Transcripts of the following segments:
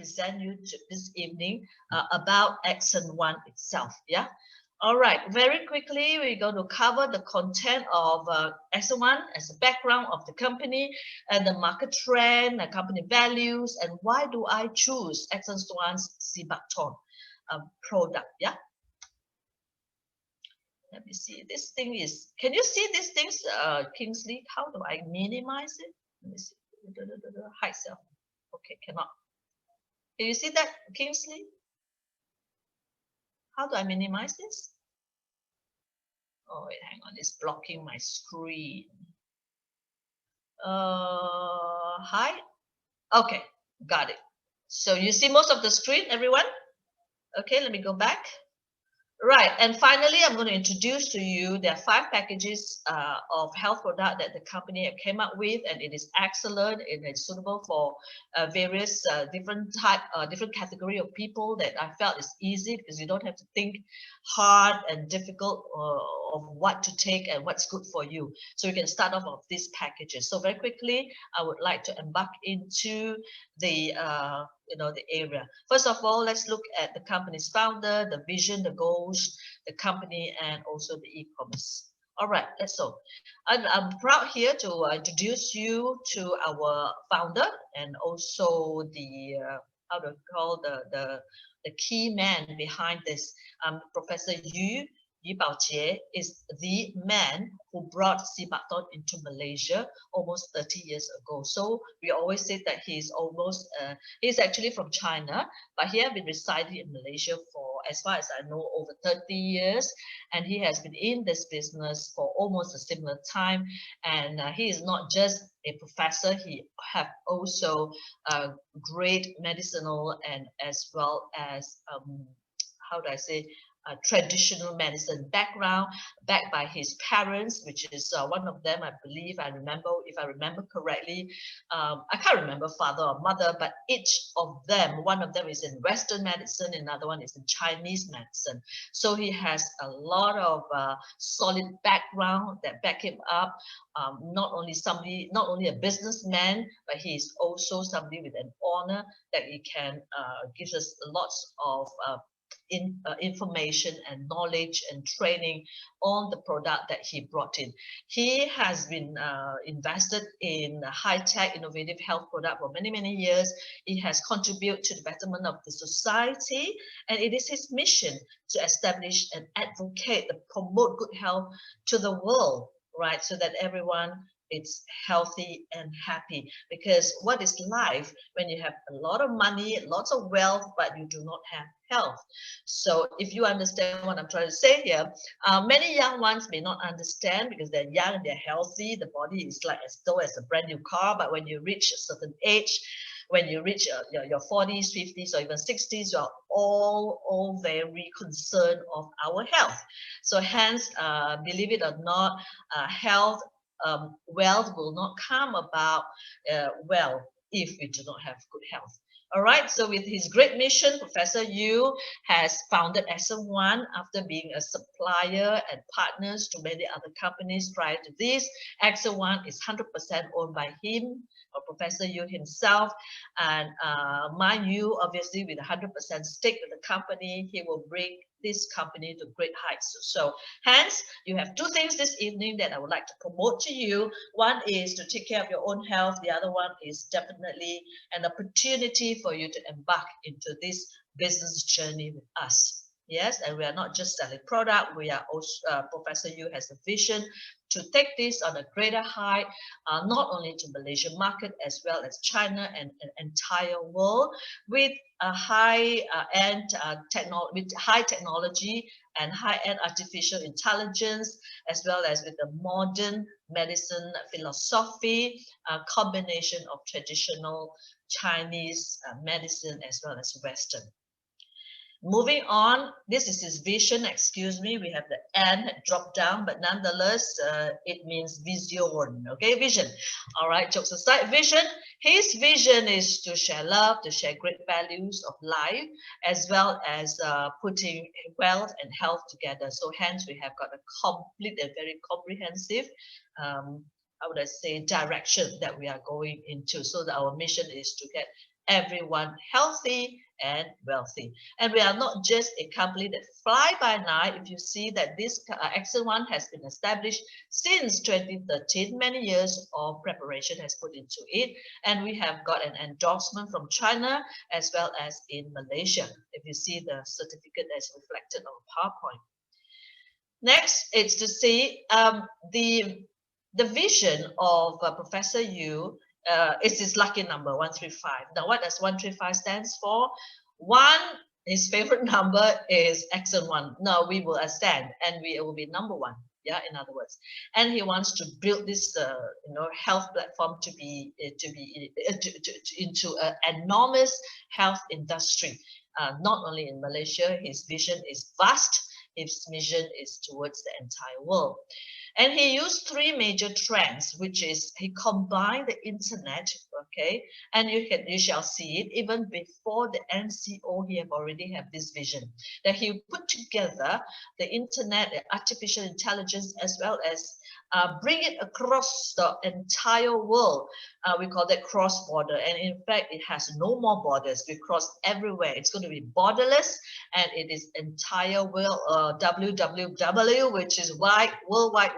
present you this evening about Action 1 itself. Yeah. All right. Very quickly, we're going to cover the content of Action 1 as a background of the company and the market trend, the company values, and why do I choose Action 1's Sibaton product. Yeah. Let me see. This thing is, can you see these things, Kingsley? How do I minimize it? Let me see. Hide self. Okay, cannot. Can you see that, Kingsley? How do I minimize this? Oh, wait, hang on. It's blocking my screen. Hide. Okay, got it. So you see most of the screen, everyone? Okay, let me go back. Right, and finally, I'm going to introduce to you there are 5 packages of health product that the company came up with, and it is excellent. It is suitable for various different category of people that I felt is easy because you don't have to think hard and difficult of what to take and what's good for you. So you can start off of these packages. So very quickly, I would like to embark into the the area. First of all, let's look at the company's founder, the vision, the goals, the company, and also the e-commerce. All right, let's go. I'm proud here to introduce you to our founder and also the how to call the key man behind this. Professor Yu Baojie is the man who brought Sibaton into Malaysia almost 30 years ago. So we always say that he's actually from China, but he has been residing in Malaysia for, as far as I know, over 30 years. And he has been in this business for almost a similar time. And he is not just a professor, he have also great medicinal and as well as, how do I say, traditional medicine background, backed by his parents, which is one of them, I believe, if I remember correctly, I can't remember father or mother, but each of them, one of them is in Western medicine, another one is in Chinese medicine. So he has a lot of solid background that back him up. Not only a businessman, but he is also somebody with an honor that he can give us lots of information and knowledge and training on the product that he brought in. He has been invested in high-tech innovative health product for many, many years. He has contributed to the betterment of the society, and it is his mission to establish and advocate and promote good health to the world, right? So that everyone is healthy and happy. Because what is life when you have a lot of money, lots of wealth, but you do not have health? So if you understand what I'm trying to say here, many young ones may not understand because they're young, they're healthy, the body is like as though it's a brand new car, but when you reach a certain age, when you reach your 40s, 50s, or even 60s, you are all very concerned of our health. So hence, believe it or not, wealth will not come about if we do not have good health. All right, so with his great mission, Professor Yu has founded Action 1 after being a supplier and partners to many other companies prior to this. Action 1 is 100% owned by him, or Professor Yu himself. And mind you, obviously, with 100% stake in the company, he will bring this company to great heights. So hence, you have 2 things this evening that I would like to promote to you. One is to take care of your own health. The other one is definitely an opportunity for you to embark into this business journey with us. Yes, and we are not just selling product. We are also, Professor Yu has a vision to take this on a greater height, not only to Malaysian market as well as China and an entire world, with a high-end technology and high-end artificial intelligence, as well as with the modern medicine philosophy, a combination of traditional Chinese medicine as well as Western. Moving on, this is his vision. Excuse me, we have the N drop down, but nonetheless, it means vision. Okay, vision. All right, jokes aside, vision. His vision is to share love, to share great values of life, as well as putting wealth and health together. So hence, we have got a complete and very comprehensive how would I say, direction that we are going into. So that our mission is to get everyone healthy and wealthy. And we are not just a company that fly by night. If you see that this Action One has been established since 2013, many years of preparation has put into it, and we have got an endorsement from China as well as in Malaysia. If you see the certificate that's reflected on PowerPoint. Next, it's to see the vision of Professor Yu. It's his lucky number 135. Now, what does 135 stands for? One, his favorite number is Action One. Now we will ascend, and we will be number one. Yeah, in other words, and he wants to build this, health platform to be into an enormous health industry. Not only in Malaysia, his vision is vast. His mission is towards the entire world. And he used three major trends, which is he combined the internet, okay, and you shall see it even before the NCO. He have already have this vision that he put together the internet, the artificial intelligence, as well as bring it across the entire world. We call that cross-border, and in fact, it has no more borders. We cross everywhere. It's going to be borderless, and it is entire world. WWW, which is wide worldwide.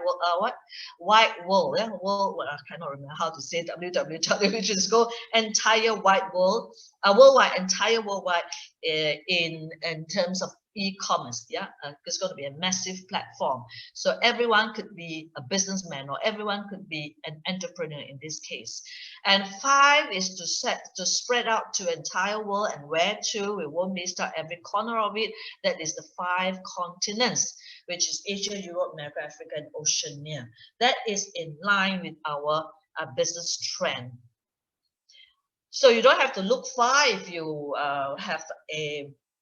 Wide world. Yeah, world. I cannot remember how to say WWW, which is go entire wide world. Worldwide, entire worldwide. In terms of e-commerce, yeah, it's going to be a massive platform. So everyone could be a businessman, or everyone could be an entrepreneur in this case. And 5 is to spread out to entire world, and where to? We won't miss out every corner of it. That is the 5 continents, which is Asia, Europe, America, Africa, and Oceania. That is in line with our business trend. So you don't have to look far if you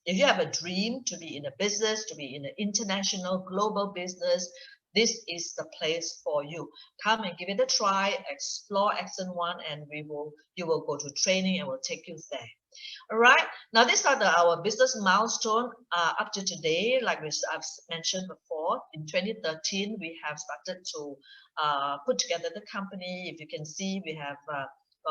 if you have a dream to be in a business, to be in an international global business. This is the place for you. Come and give it a try, explore Action One, and you will go to training and we'll take you there. All right, now these are our business milestone up to today. Like I've mentioned before, in 2013 we have started to put together the company. If you can see, we have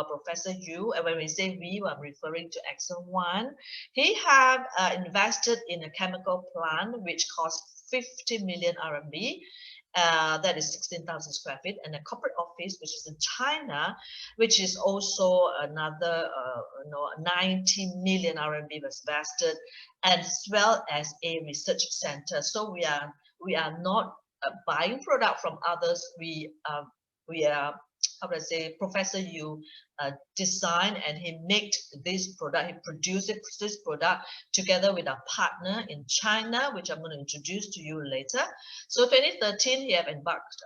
Professor Yu, and when we say we, I'm referring to Action One. He have invested in a chemical plant which cost 50 million RMB. That is 16,000 square feet, and a corporate office which is in China, which is also another 90 million RMB was invested, as well as a research center. So we are not buying product from others. We are, how do I say, Professor Yu designed and he made this product, he produced this product together with a partner in China, which I'm going to introduce to you later. So 2013, he have embarked,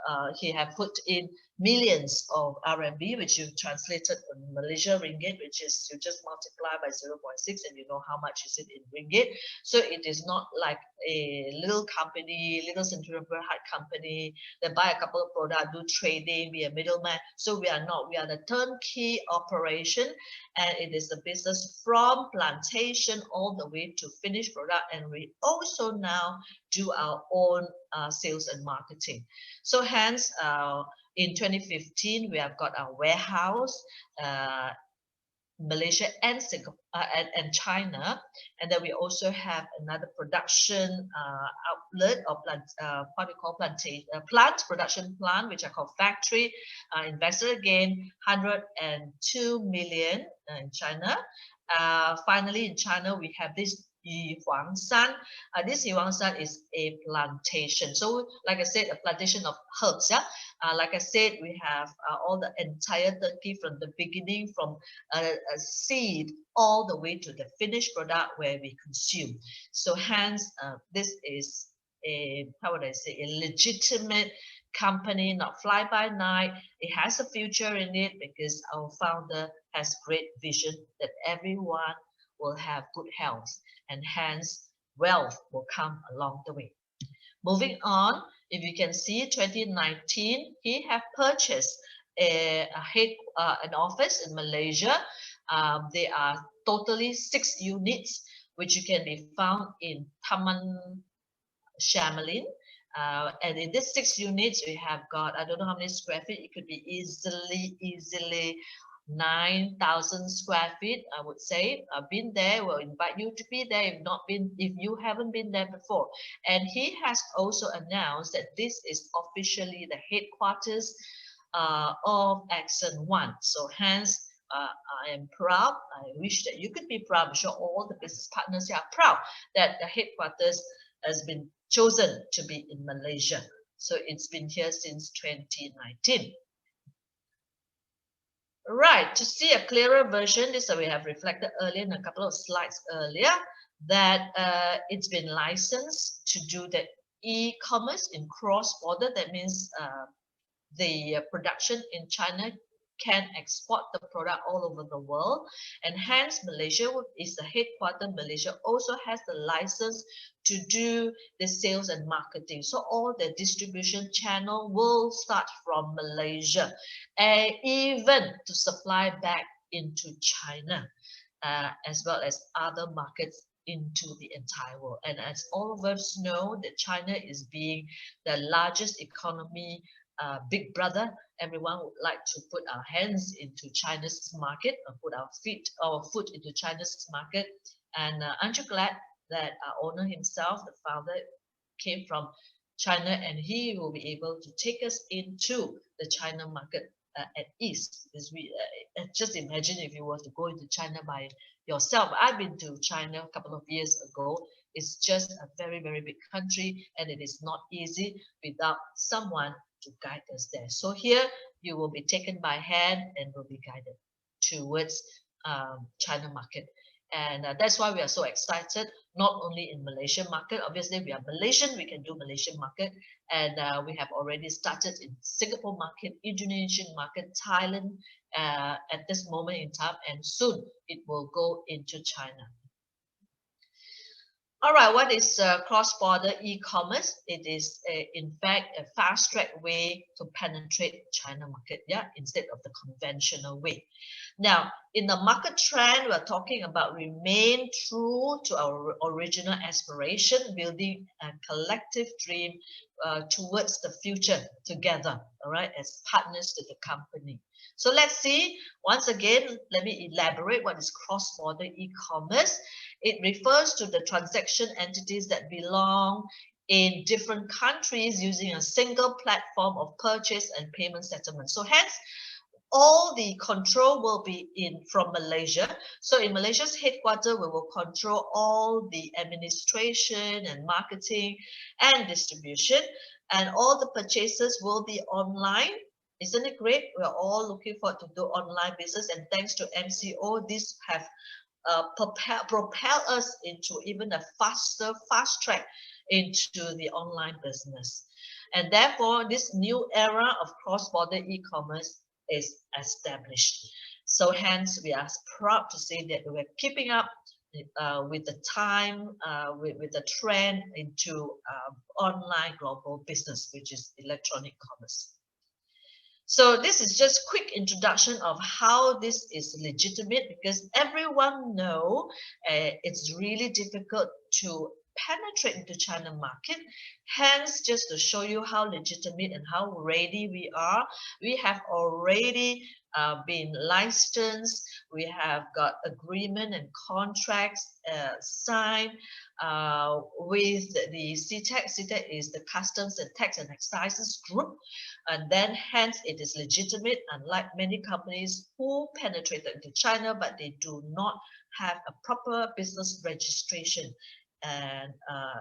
he have put in millions of RMB, which you translated in Malaysia ringgit, which is you just multiply by 0.6 and you know how much is it in ringgit. So it is not like a little company, little central high company that buy a couple of products, do trading, be a middleman. So we are not, we are the turnkey operation, and it is the business from plantation all the way to finished product, and we also now do our own sales and marketing. So hence in 2015 we have got our warehouse, Malaysia and Singapore and China, and then we also have another production outlet or plant, what we call plant production plant, which I call factory. Invested again 102 million in China. Finally, in China we have this Yihuangshan. This Yihuangshan is a plantation. So, like I said, a plantation of herbs. Yeah. Like I said, we have all the entire Turkey from the beginning, from a seed all the way to the finished product where we consume. So hence, this is a, how would I say, a legitimate company, not fly by night. It has a future in it because our founder has great vision that everyone will have good health, and hence wealth will come along the way. Moving on, if you can see, 2019, he have purchased an office in Malaysia. There are totally 6 units, which you can be found in Taman Shamalin. And in these 6 units, we have got, I don't know how many square feet, it could be easily 9,000 square feet, I would say. I've been there. We'll invite you to be there if you haven't been there before. And he has also announced that this is officially the headquarters of Accent One. So hence, I am proud. I wish that you could be proud. I'm sure all the business partners here are proud that the headquarters has been chosen to be in Malaysia. So it's been here since 2019. Right, to see a clearer version, this we have reflected earlier in a couple of slides earlier, that it's been licensed to do the e-commerce in cross-border. That means the production in China can export the product all over the world, and hence Malaysia is the headquarter. Malaysia also has the license to do the sales and marketing. So all the distribution channel will start from Malaysia, and even to supply back into China, as well as other markets into the entire world. And as all of us know, that China is being the largest economy, big brother. Everyone would like to put our hands into China's market, or put our foot into China's market. And aren't you glad that our owner himself, the founder, came from China, and he will be able to take us into the China market at ease. Because we just imagine if you were to go into China by yourself. I've been to China a couple of years ago. It's just a very, very big country, and it is not easy without someone to guide us there. So here you will be taken by hand and will be guided towards China market. And that's why we are so excited, not only in Malaysian market. Obviously, we are Malaysian, we can do Malaysian market. And we have already started in Singapore market, Indonesian market, Thailand at this moment in time. And soon it will go into China. All right, what is cross-border e-commerce? It is, in fact, a fast-track way to penetrate China market, yeah, instead of the conventional way. Now, in the market trend, we're talking about remain true to our original aspiration, building a collective dream towards the future together, all right, as partners to the company. So let's see, once again, let me elaborate what is cross-border e-commerce. It refers to the transaction entities that belong in different countries using a single platform of purchase and payment settlement. So hence, all the control will be from Malaysia. So in Malaysia's headquarters, we will control all the administration and marketing and distribution, and all the purchases will be online. Isn't it great? We're all looking forward to do online business, and thanks to MCO, this have propel us into even a fast track into the online business. And therefore, this new era of cross-border e-commerce is established. So hence, we are proud to say that we're keeping up with the time, with the trend into online global business, which is electronic commerce. So this is just quick introduction of how this is legitimate, because everyone know it's really difficult to penetrate into China market. Hence, just to show you how legitimate and how ready we are, we have already been licensed. We have got agreement and contracts signed with the CTEC. CTEC is the Customs and Tax and Excises Group, and then hence it is legitimate, unlike many companies who penetrated into China but they do not have a proper business registration and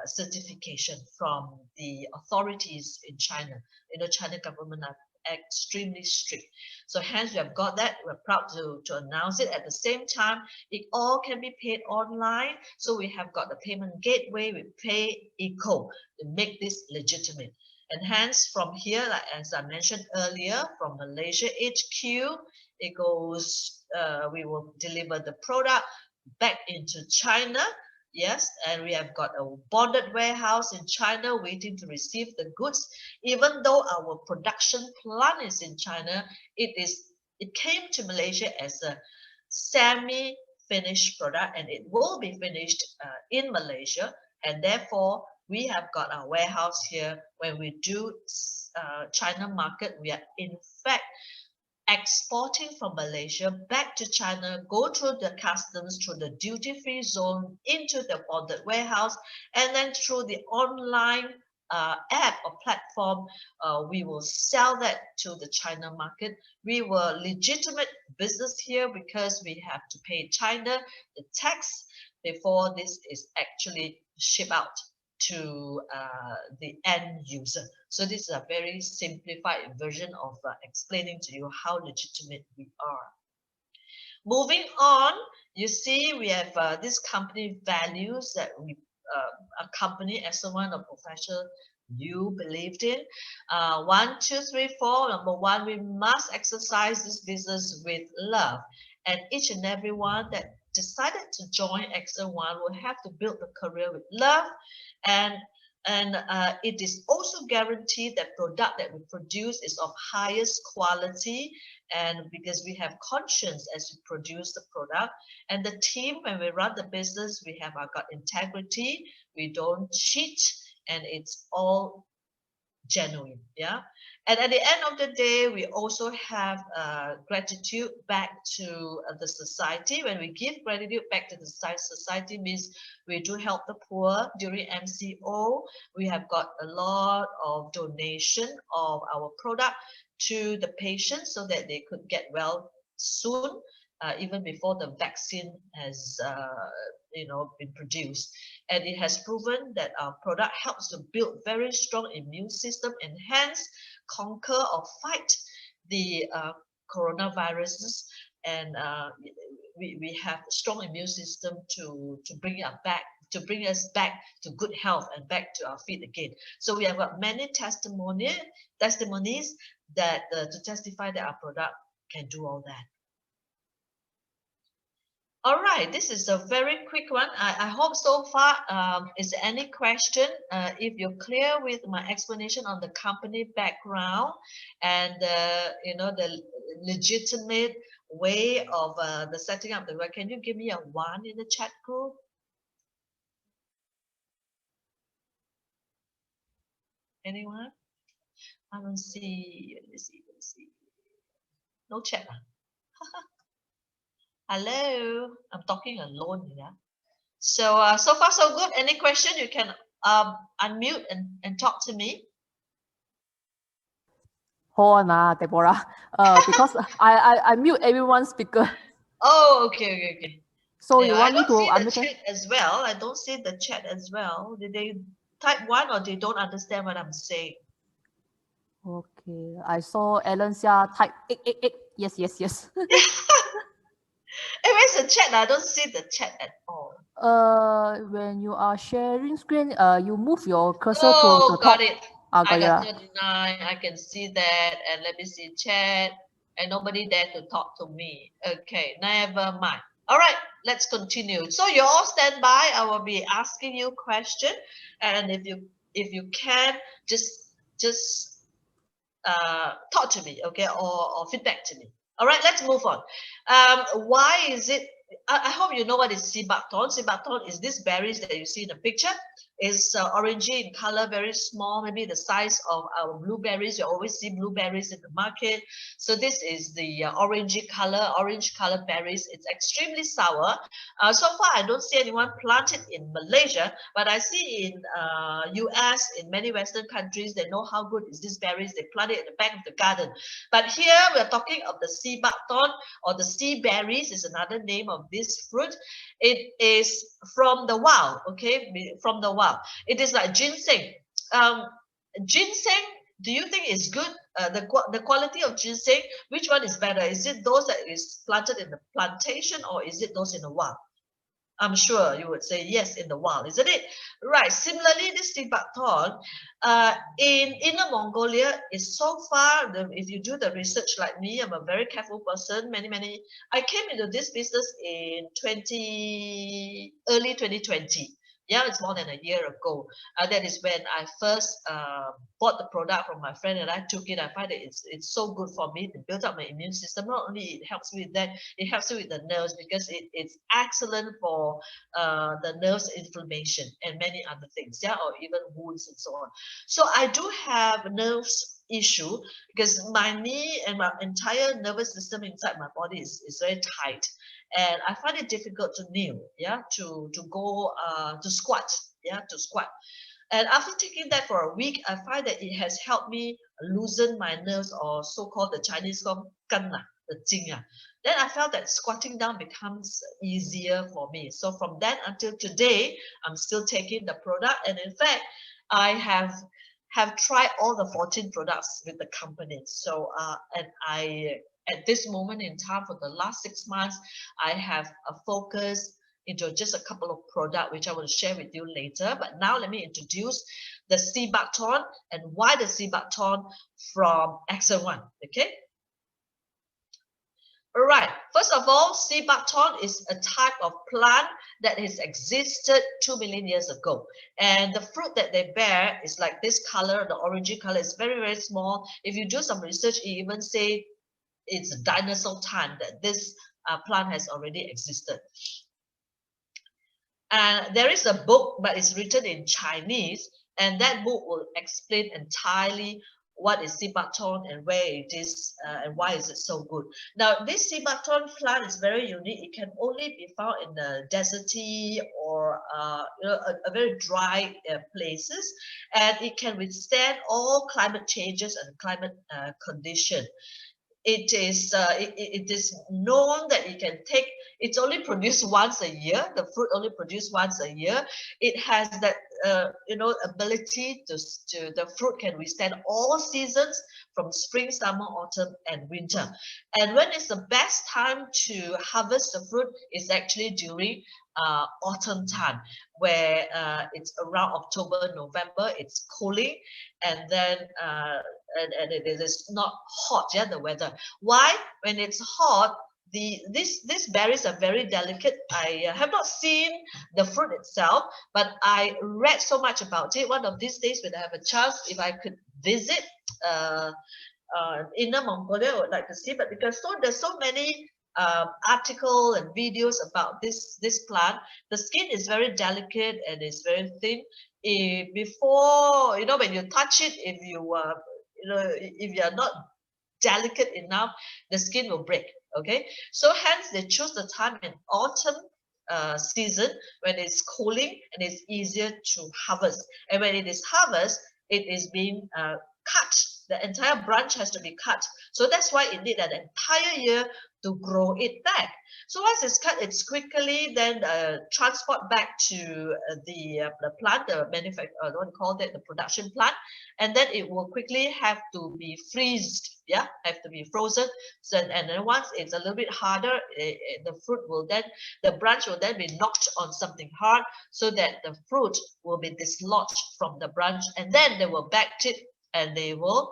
certification from the authorities in China. You know, China government are extremely strict. So hence we have got that. We're proud to announce it. At the same time, it all can be paid online. So we have got the payment gateway with Pay Eco to make this legitimate. And hence from here, like as I mentioned earlier, from Malaysia HQ, it goes, we will deliver the product back into China. Yes, and we have got a bonded warehouse in China waiting to receive the goods. Even though our production plant is in China, it came to Malaysia as a semi-finished product, and it will be finished in Malaysia. And therefore, we have got our warehouse here. When we do China market, we are in fact exporting from Malaysia back to China, go through the customs, through the duty-free zone, into the bonded warehouse, and then through the online app or platform, we will sell that to the China market. We were legitimate business here because we have to pay China the tax before this is actually shipped out to the end user. So this is a very simplified version of explaining to you how legitimate we are. Moving on, you see we have this company values that we accompany as someone of professional you believed in. 1, 2, 3, 4. Number one, we must exercise this business with love. And each and every one that decided to join Excel One will have to build the career with love, and it is also guaranteed that product that we produce is of highest quality, and because we have conscience as we produce the product, and the team, when we run the business, we have got integrity, we don't cheat, and it's all genuine. Yeah. And at the end of the day, we also have gratitude back to the society. When we give gratitude back to the society, means we do help the poor during MCO. We have got a lot of donation of our product to the patients so that they could get well soon, even before the vaccine has been produced. And it has proven that our product helps to build very strong immune system and hence conquer or fight the coronaviruses, and we have a strong immune system to bring us back to good health and back to our feet again. So we have got many testimonies that to testify that our product can do all that. All right, this is a very quick one. I hope so far. Is there any question? If you're clear with my explanation on the company background and the legitimate way of the setting up the work, can you give me a 1 in the chat group? Anyone? I don't see. Let me see. No chat. Hello, I'm talking alone here. So so far so good. Any question, you can unmute and talk to me. Hold on, Deborah. Because I mute everyone's speaker. Oh, okay. So yeah, you want me to I don't see unmute? the chat as well. I don't see the chat as well. Did they type 1 or they don't understand what I'm saying? Okay, I saw Ellen Xia type 888. Yes. Hey, where's the chat? I don't see the chat at all. When you are sharing screen, you move your cursor to the top. Got it. I got it. 39. I can see that. And let me see chat. And nobody there to talk to me. Okay, never mind. All right, let's continue. So you all stand by. I will be asking you question, and if you can just talk to me, okay, or feedback to me. All right, let's move on. Why is it? I hope you know what is Seabakton. Seabakton is this berries that you see in the picture. It's orangey in color, very small, maybe the size of our blueberries. You always see blueberries in the market. So this is the orange color berries. It's extremely sour. So far, I don't see anyone plant it in Malaysia, but I see in US, in many Western countries, they know how good is this berries. They plant it in the back of the garden. But here we're talking of the Seabakton, or the sea berries is another name of this fruit. It is from the wild, okay, from the wild. It is like ginseng. Ginseng, do you think is good? The quality of ginseng, which one is better? Is it those that is planted in the plantation, or is it those in the wild? I'm sure you would say yes, in the wild, isn't it? Right. Similarly, this Seabakton in Inner Mongolia is so far, if you do the research like me, I'm a very careful person. I came into this business in early 2020. Yeah, it's more than a year ago. That is when I first bought the product from my friend, and I took it. I find that it's so good for me to build up my immune system. Not only it helps me with that, it helps me with the nerves, because it's excellent for the nerves inflammation and many other things, yeah, or even wounds and so on. So I do have nerves issue because my knee and my entire nervous system inside my body is very tight, and I find it difficult to kneel, yeah, to go to squat, yeah, to squat. And after taking that for a week, I find that it has helped me loosen my nerves, or so-called the Chinese call gan, the jing. Then I felt that squatting down becomes easier for me. So from then until today, I'm still taking the product. And in fact, I have tried all the 14 products with the company. So and I at this moment in time for the last 6 months, I have a focus into just a couple of products which I will share with you later. But now let me introduce the sea buckthorn and why the sea buckthorn from Excel One. Okay. All right. First of all, sea buckthorn is a type of plant that has existed 2 million years ago, and the fruit that they bear is like this color. The orangey color is very, very small. If you do some research, you even say it's dinosaur time that this plant has already existed. And there is a book, but it's written in Chinese, and that book will explain entirely what is sea buckthorn and where it is and why is it so good. Now, this sea buckthorn plant is very unique. It can only be found in the deserty or a very dry places, and it can withstand all climate changes and climate condition. It is known that it can take, it's only produced once a year, the fruit only produced once a year. It has that ability to the fruit can withstand all seasons from spring, summer, autumn and winter. And when is the best time to harvest the fruit is actually during autumn time, where it's around October, November. It's cooling, and then and it is not hot, yeah, the weather. Why? When it's hot, these berries are very delicate. I have not seen the fruit itself, but I read so much about it. One of these days, when I have a chance, if I could visit Inner Mongolia, I would like to see. But because there's so many article and videos about this plant, the skin is very delicate and it's very thin. Before when you touch it, if you are not delicate enough, the skin will break. Okay, so hence they choose the time in autumn season when it's cooling and it's easier to harvest. And when it is harvest, it is being cut. The entire branch has to be cut. So that's why it need an entire year to grow it back. So once it's cut, it's quickly then transport back to the plant, the what do you call that, the production plant, and then it will quickly have to be freezed. Yeah, have to be frozen. So and then once it's a little bit harder, the branch will then be knocked on something hard so that the fruit will be dislodged from the branch, and then they will back it and they will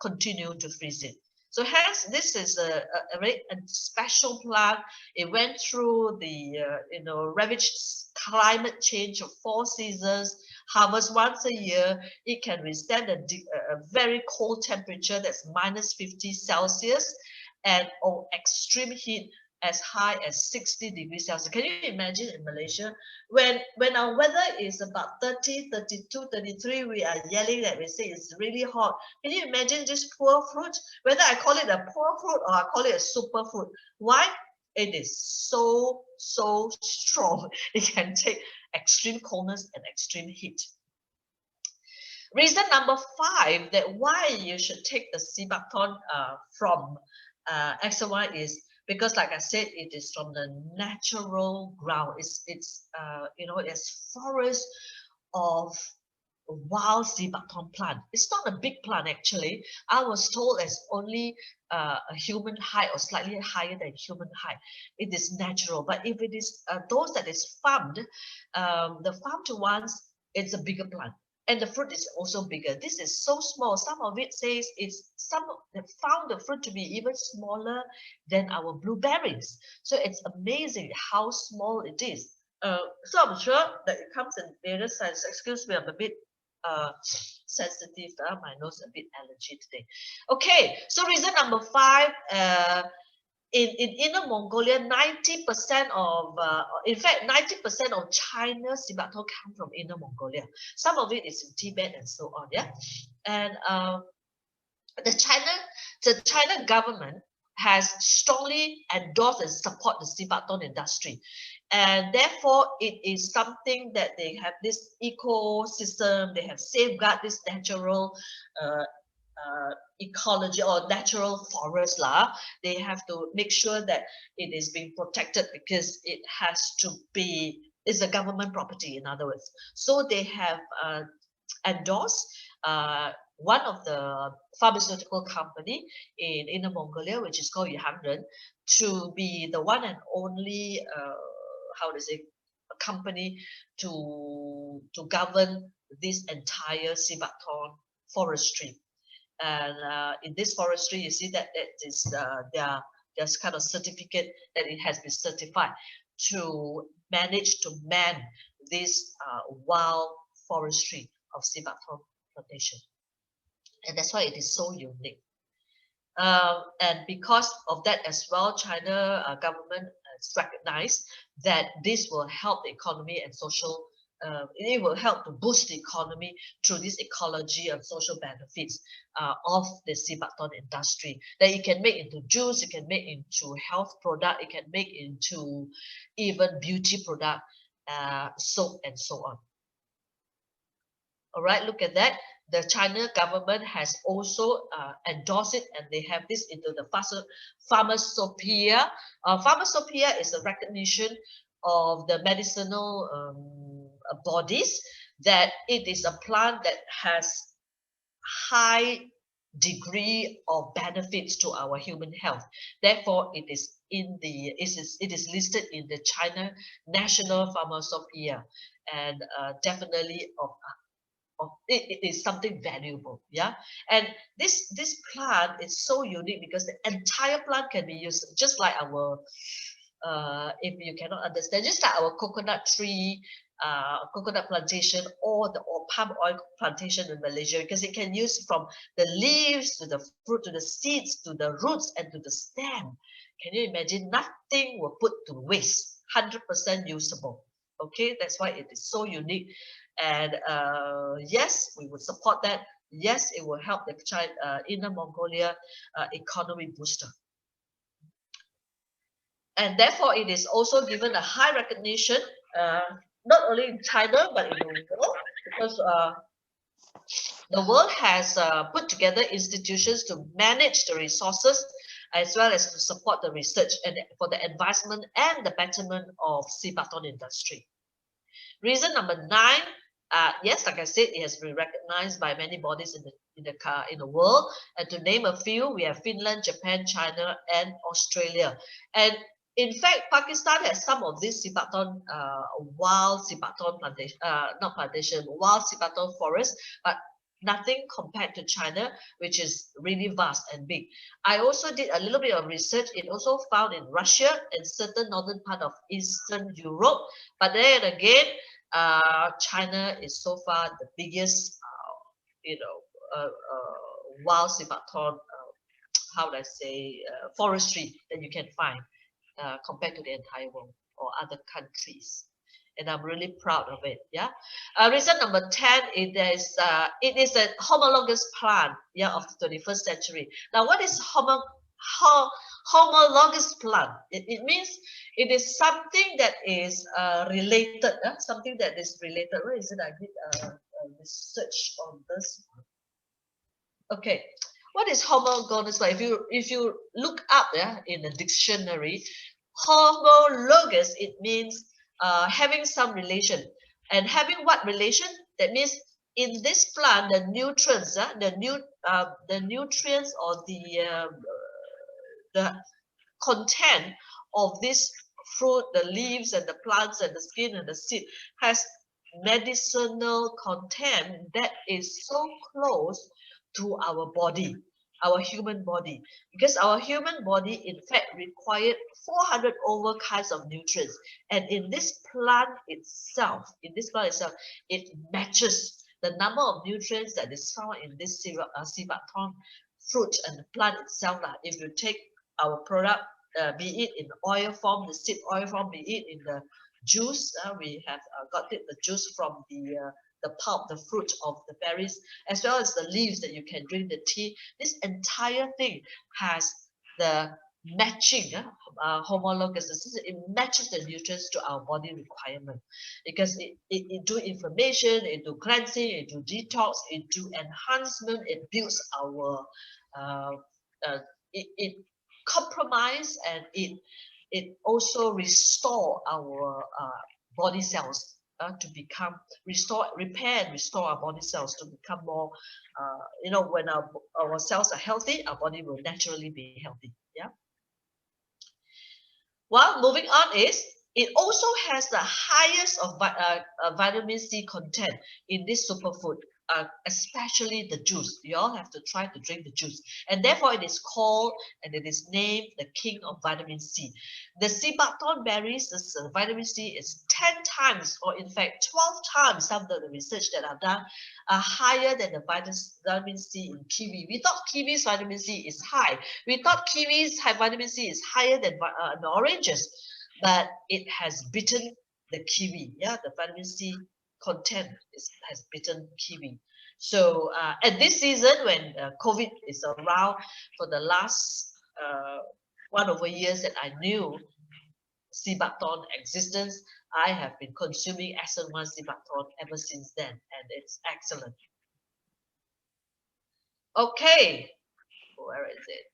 continue to freeze it. So hence, this is a very special plant. It went through the ravaged climate change of 4 seasons, harvest once a year. It can withstand a very cold temperature that's -50 Celsius and extreme heat as high as 60 degrees Celsius. Can you imagine in Malaysia when our weather is about 30, 32, 33, we are yelling that we say it's really hot. Can you imagine this poor fruit? Whether I call it a poor fruit or I call it a super fruit. Why? It is so strong. It can take extreme coldness and extreme heat. Reason number 5 that why you should take the sea buckthorn from XY is because, like I said, it is from the natural ground. It's forest of wild sea buckthorn plant. It's not a big plant actually. I was told it's only a human height or slightly higher than human height. It is natural, but if it is those that is farmed, the farmed ones, it's a bigger plant. And the fruit is also bigger. This is so small. Some of it says they found the fruit to be even smaller than our blueberries. So it's amazing how small it is. So I'm sure that it comes in various sizes. Excuse me, I'm a bit sensitive. My nose a bit allergy today. Okay, so reason number 5. In Inner Mongolia, 90% of, in fact, 90% of China's sea buckthorn come from Inner Mongolia. Some of it is in Tibet and so on, yeah. And the China government has strongly endorsed and support the Sibaton industry, and therefore it is something that they have this ecosystem, they have safeguard this natural uh, ecology or natural forest lah. They have to make sure that it is being protected because it has to be, it's a government property, in other words. So they have endorsed one of the pharmaceutical company in Inner Mongolia, which is called Yuhanren, to be the one and only how to say, a company to govern this entire Sibaton forestry. And in this forestry, you see that that is there's kind of certificate that it has been certified to manage to man this wild forestry of Sibaton plantation. And that's why it is so unique. And because of that as well, China government has recognized that this will help the economy and social, it will help to boost the economy through this ecology and social benefits of the Sibaton industry. That you can make into juice, you can make into health product, it can make into even beauty product, soap and so on. All right, look at that. The China government has also endorsed it, and they have this into the pharmacopoeia. Pharmacopoeia is a recognition of the medicinal bodies that it is a plant that has high degree of benefits to our human health. Therefore, it is listed in the China National Pharmacopoeia, and definitely it is something valuable. Yeah, and this plant is so unique because the entire plant can be used, just like our if you cannot understand, just like our coconut tree, coconut plantation, or palm oil plantation in Malaysia, because it can use from the leaves to the fruit to the seeds to the roots and to the stem. Can you imagine? Nothing will put to waste, 100% usable. Okay, that's why it is so unique. And yes, we would support that. Yes, it will help the Inner Mongolia economy booster. And therefore, it is also given a high recognition, not only in China, but in the world, because the world has put together institutions to manage the resources as well as to support the research and for the advancement and the betterment of Sibaton industry. Reason number 9, yes, like I said, it has been recognized by many bodies in the world. And to name a few, we have Finland, Japan, China, and Australia. And in fact, Pakistan has some of these Sibaton, wild Sibaton plantation, not plantation, wild Sibaton forest, but nothing compared to China, which is really vast and big. I also did a little bit of research. It also found in Russia and certain northern part of Eastern Europe. But then again, China is so far the biggest, wild Sibaton, how would I say, forestry that you can find compared to the entire world or other countries. And I'm really proud of it. Yeah. Reason number 10 is it is a homologous plant, yeah, of the 21st century. Now, what is homologous plant? It means it is something that is related, something that is related. Where is it? I did a research on this. Okay, what is homologous? If you look up, yeah, in the dictionary, homologous, it means having some relation. And having what relation? That means in this plant, the nutrients, the nutrients or the content of this fruit, the leaves and the plants and the skin and the seed has medicinal content that is so close to our body, our human body, because our human body in fact required 400 over kinds of nutrients, and in this plant itself, it matches the number of nutrients that is found in this Sibaton fruit and the plant itself. If you take our product, be it in oil form, the seed oil form, be it in the juice, we have got the juice from the the pulp, the fruit of the berries, as well as the leaves that you can drink the tea. This entire thing has the matching homologous. It matches the nutrients to our body requirement, because it do inflammation, it do cleansing, it do detox, it do enhancement, it builds our it compromise, and it also restore our body cells to become repair and restore our body cells to become more when our cells are healthy, our body will naturally be healthy. Yeah. Well, moving on is, it also has the highest of vitamin C content in this superfood, especially the juice. You all have to try to drink the juice, and therefore it is called and it is named the king of vitamin C. The sea buckthorn berries, this vitamin C is 10 times, or in fact 12 times, some of the research that I've done, higher than the vitamin C in kiwi. We thought kiwi's vitamin C is high. We thought kiwi's vitamin C is higher than the oranges, but it has beaten the kiwi. Yeah, the vitamin C content has beaten kiwi. So at this season, when COVID is around, for the last 1 over years that I knew sea buckthorn existence, I have been consuming SN1 sea buckthorn ever since then, and it's excellent. Okay, where is it?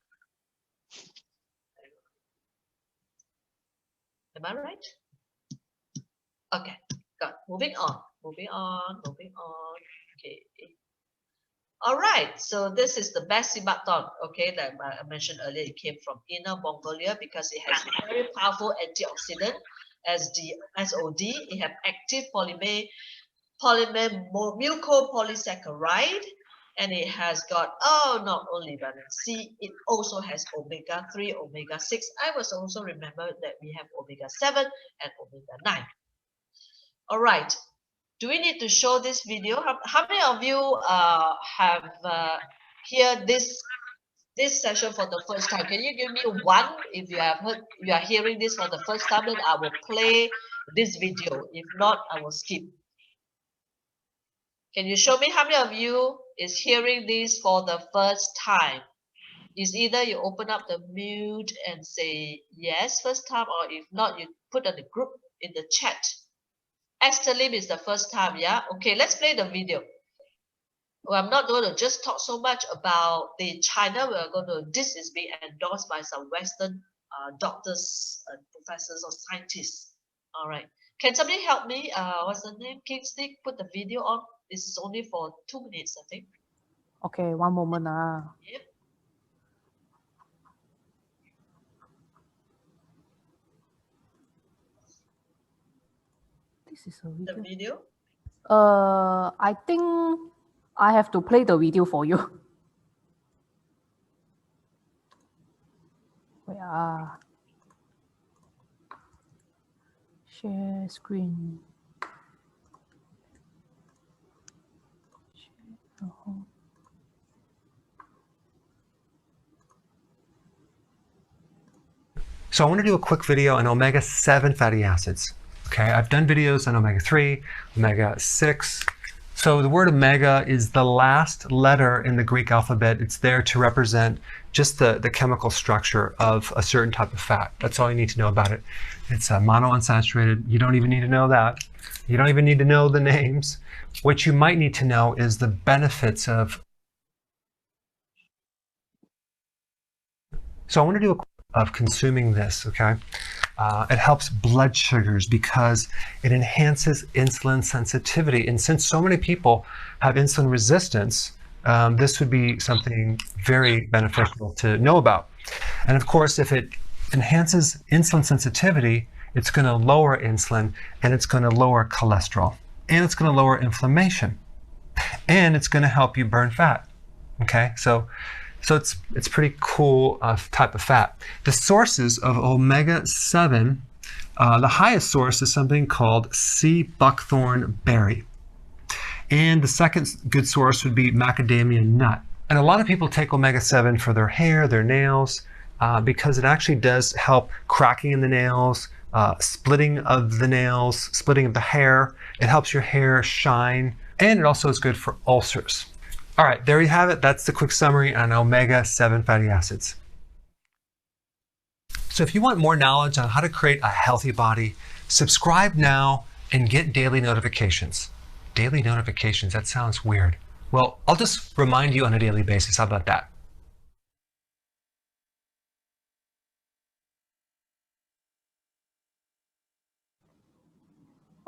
Am I right? Okay, good. Moving on. Okay. All right, so this is the best sea buckthorn, okay, that I mentioned earlier. It came from Inner Mongolia because it has very powerful antioxidant, as the SOD. It have active polymer mucopolysaccharide, and it has got, not only vitamin C, it also has omega-3, omega-6. I was also remember that we have omega-7 and omega-9. All right, do we need to show this video? How many of you have heard this session for the first time? Can you give me one if you have heard, you are hearing this for the first time? Then I will play this video. If not, I will skip. Can you show me how many of you is hearing this for the first time? Is either you open up the mute and say yes first time, or if not, you put on the group in the chat. Esther Lim is the first time, yeah? Okay, let's play the video. Well, I'm not going to just talk so much about the China. This is being endorsed by some Western doctors, professors, or scientists. All right. Can somebody help me? What's the name? Kingstick, put the video on. This is only for 2 minutes, I think. Okay, one moment. Yep. This is a video. The video? I think I have to play the video for you. Where share screen. So I want to do a quick video on omega-7 fatty acids. Okay, I've done videos on omega-3, omega-6. So the word omega is the last letter in the Greek alphabet. It's there to represent just the chemical structure of a certain type of fat. That's all you need to know about it. It's monounsaturated. You don't even need to know that. You don't even need to know the names. What you might need to know is the benefits of. So I want to do of consuming this, okay? It helps blood sugars because it enhances insulin sensitivity. And since so many people have insulin resistance, this would be something very beneficial to know about. And of course, if it enhances insulin sensitivity, it's going to lower insulin, and it's going to lower cholesterol, and it's going to lower inflammation, and it's going to help you burn fat, okay? So it's pretty cool type of fat. The sources of omega-7, the highest source is something called sea buckthorn berry. And the second good source would be macadamia nut. And a lot of people take omega-7 for their hair, their nails, because it actually does help cracking in the nails, splitting of the nails, splitting of the hair. It helps your hair shine and it also is good for ulcers. All right, there you have it. That's the quick summary on omega-7 fatty acids. So if you want more knowledge on how to create a healthy body, subscribe now and get daily notifications. Daily notifications, that sounds weird. Well, I'll just remind you on a daily basis. How about that?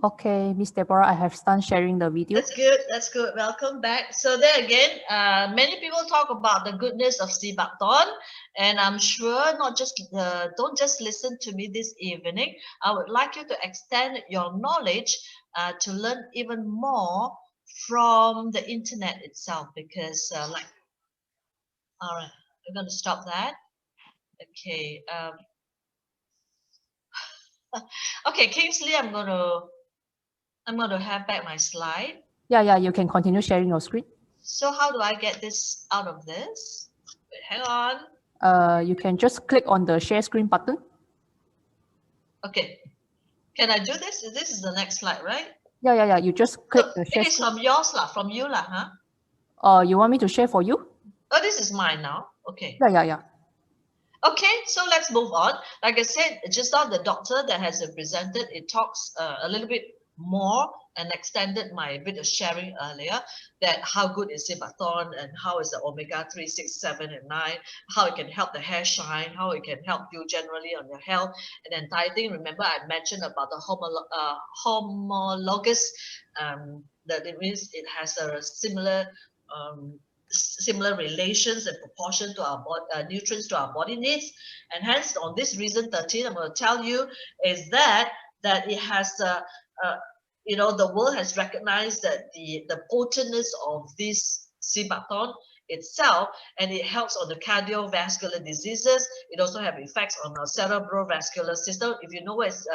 Okay, Miss Deborah, I have done sharing the video. That's good. That's good. Welcome back. So there again, many people talk about the goodness of sea buckthorn, and I'm sure not just don't just listen to me this evening. I would like you to extend your knowledge to learn even more from the internet itself, because like, all right, we're going to stop that. Okay. Okay, Kingsley, I'm going to have back my slide. Yeah, you can continue sharing your screen. So how do I get this out of this? Wait, hang on. You can just click on the share screen button. Okay. Can I do this? This is the next slide, right? Yeah. You just click So the share it is screen. from yours lah, from you lah, huh? You want me to share for you? Oh, this is mine now. Okay. Yeah. Okay, so let's move on. Like I said, just now the doctor that has presented, it talks a little bit more and extended my bit of sharing earlier, that how good is Sibathon and how is the omega-3, 6, 7, and 9, how it can help the hair shine, how it can help you generally on your health and the entire thing. Remember I mentioned about the homologous, that it means it has a similar relations and proportion to our nutrients to our body needs, and hence on this reason 13 I'm going to tell you is that it has the world has recognized that the potentness of this Sibathon itself, and it helps on the cardiovascular diseases. It also have effects on our cerebrovascular system. If you know what is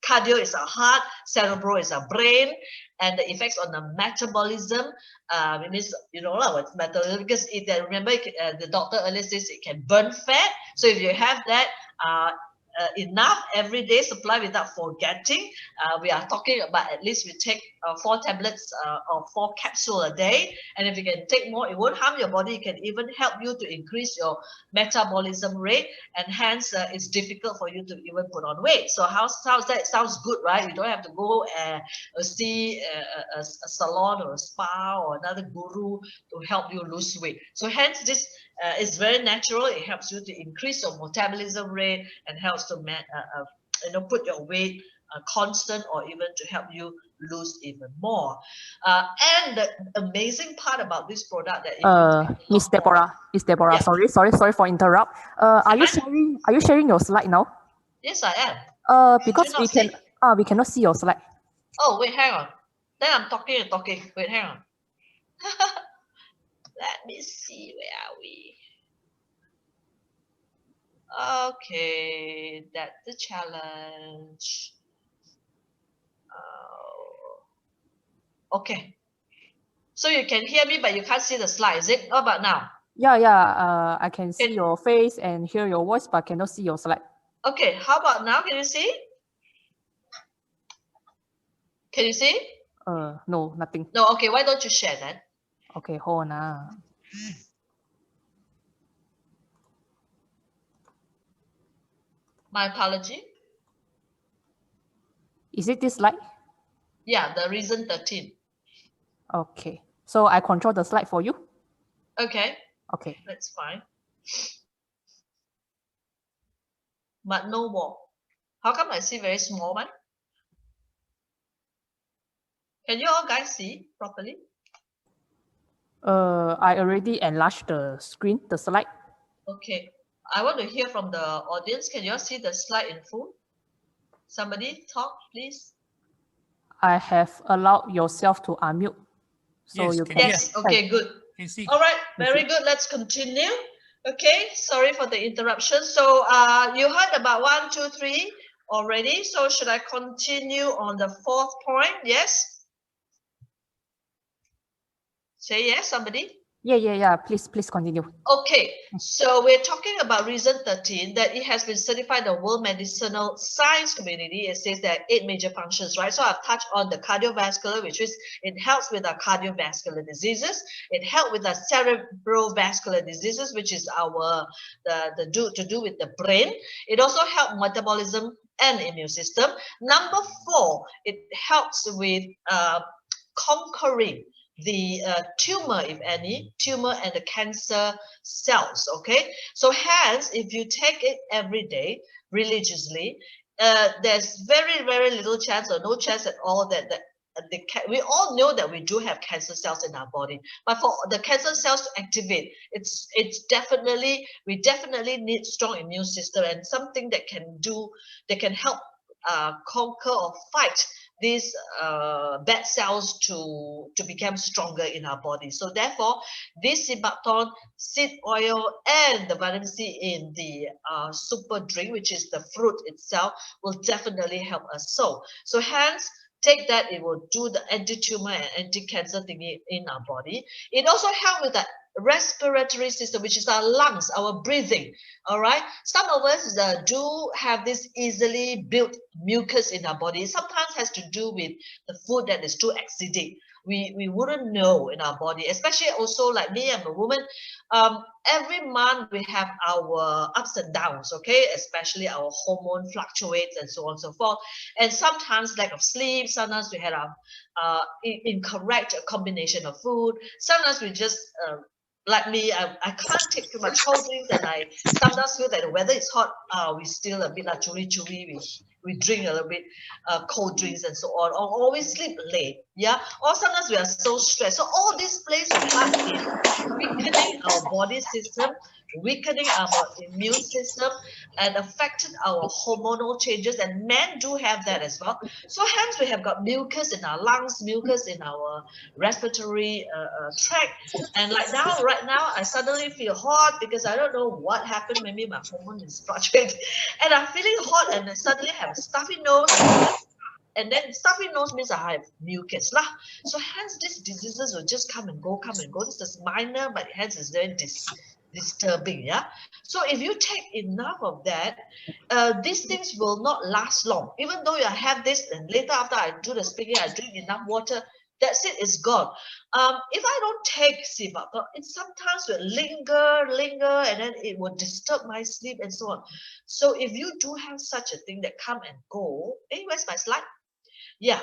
cardio is our heart, cerebral is our brain, and the effects on the metabolism. It means what's metabolism, because remember the doctor earlier says it can burn fat. So if you have that enough every day supply without forgetting, we are talking about at least we take 4 tablets or 4 capsules a day, and if you can take more, it won't harm your body. It can even help you to increase your metabolism rate, and hence it's difficult for you to even put on weight. So how's that? It sounds good, right? You don't have to go see a salon or a spa or another guru to help you lose weight. So hence this is very natural. It helps you to increase your metabolism rate and helps to put your weight constant, or even to help you lose even more. And the amazing part about this product that Miss Deborah, Yeah. sorry for interrupt. Are you sharing your slide now? Yes, I am. Because we cannot see your slide. Oh, wait, hang on. Then I'm talking and talking. Wait, hang on. Let me see, where are we? Okay, that's the challenge. Okay. So you can hear me, but you can't see the slide, is it? How about now? Yeah. I can see your face and hear your voice, but cannot see your slide. Okay, how about now? Can you see? Can you see? No, nothing. No, okay, why don't you share that? Okay, hold on. My apology. Is it this slide? Yeah, the reason 13. Okay. So I control the slide for you? Okay. Okay. That's fine. But no more. How come I see very small one? Can you all guys see properly? I already enlarged the screen, the slide. Okay. I want to hear from the audience. Can you all see the slide in full? Somebody talk, please. I have allowed yourself to unmute. So Yes, you can can. Yes, okay, good. Can see. All right, very good. Let's continue. Okay, sorry for the interruption. So you heard about 1, 2, 3 already. So should I continue on the 4th point? Yes? Say yes, somebody. Yeah. Please continue. Okay, so we're talking about reason 13, that it has been certified in the World Medicinal Science community. It says there are 8 major functions, right? So I've touched on the cardiovascular, which is it helps with our cardiovascular diseases. It helps with the cerebrovascular diseases, which is our to do with the brain. It also helps metabolism and immune system. Number 4, it helps with conquering the tumor, if any, tumor and the cancer cells. Okay, so hence, if you take it every day religiously, there's very little chance or no chance at all that we all know that we do have cancer cells in our body, but for the cancer cells to activate, it's definitely, we definitely need strong immune system and something that can help conquer or fight these bad cells to become stronger in our body. So therefore, this Sibaton seed oil and the vitamin C in the super drink, which is the fruit itself, will definitely help us. So hence, take that, it will do the anti-tumor and anti-cancer thingy in our body. It also helps with the respiratory system, which is our lungs, our breathing. All right, some of us do have this easily built mucus in our body. Sometimes has to do with the food that is too acidic. We wouldn't know in our body, especially also like me, I'm a woman. Every month we have our ups and downs, okay, especially our hormone fluctuates and so on and so forth, and sometimes lack of sleep, sometimes we had a incorrect combination of food, sometimes we just like me, I can't take too much cold drinks, and I sometimes feel that the weather is hot, we still a bit like chewy, we drink a little bit cold drinks and so on, or always sleep late, yeah, or sometimes we are so stressed. So all these plays a part in weakening our body system, weakening our immune system, and affected our hormonal changes, and men do have that as well. So hence we have got mucus in our lungs, mucus in our respiratory tract. And like now, right now, I suddenly feel hot because I don't know what happened. Maybe my hormone is fluctuating, and I'm feeling hot, and I suddenly have a stuffy nose. And then stuffy nose means I have mucus lah. So hence these diseases will just come and go, come and go. This is minor, but hence it's very disturbing. Yeah. So if you take enough of that, these things will not last long. Even though you have this, and later after I do the speaking, I drink enough water. That's it. It's gone. If I don't take Sibaton, it sometimes will linger, and then it will disturb my sleep and so on. So if you do have such a thing that come and go, hey, where's my slide? Yeah.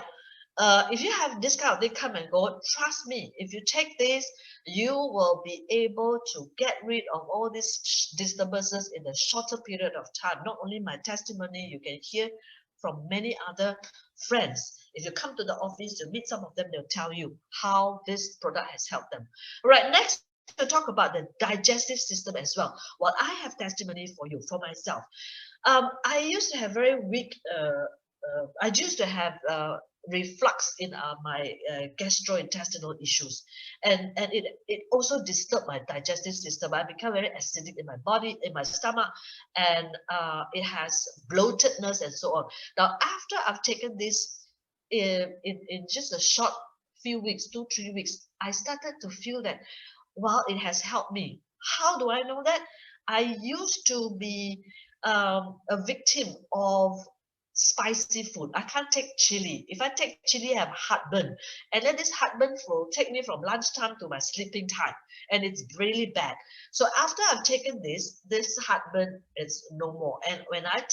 If you have this kind of thing come and go, trust me, if you take this, you will be able to get rid of all these disturbances in a shorter period of time. Not only my testimony, you can hear from many other friends. If you come to the office to meet some of them, they'll tell you how this product has helped them. All right, next to talk about the digestive system as well. Well, I have testimony for you, for myself. I used to have very weak I used to have reflux in my gastrointestinal issues, and it also disturbed my digestive system. I become very acidic in my body, in my stomach, and it has bloatedness and so on. Now, after I've taken this in just a short few weeks, 2-3 weeks, I started to feel that, well, it has helped me. How do I know that? I used to be a victim of spicy food. I can't take chili. If I take chili, I have heartburn. And then this heartburn will take me from lunchtime to my sleeping time. And it's really bad. So after I've taken this heartburn is no more. And when I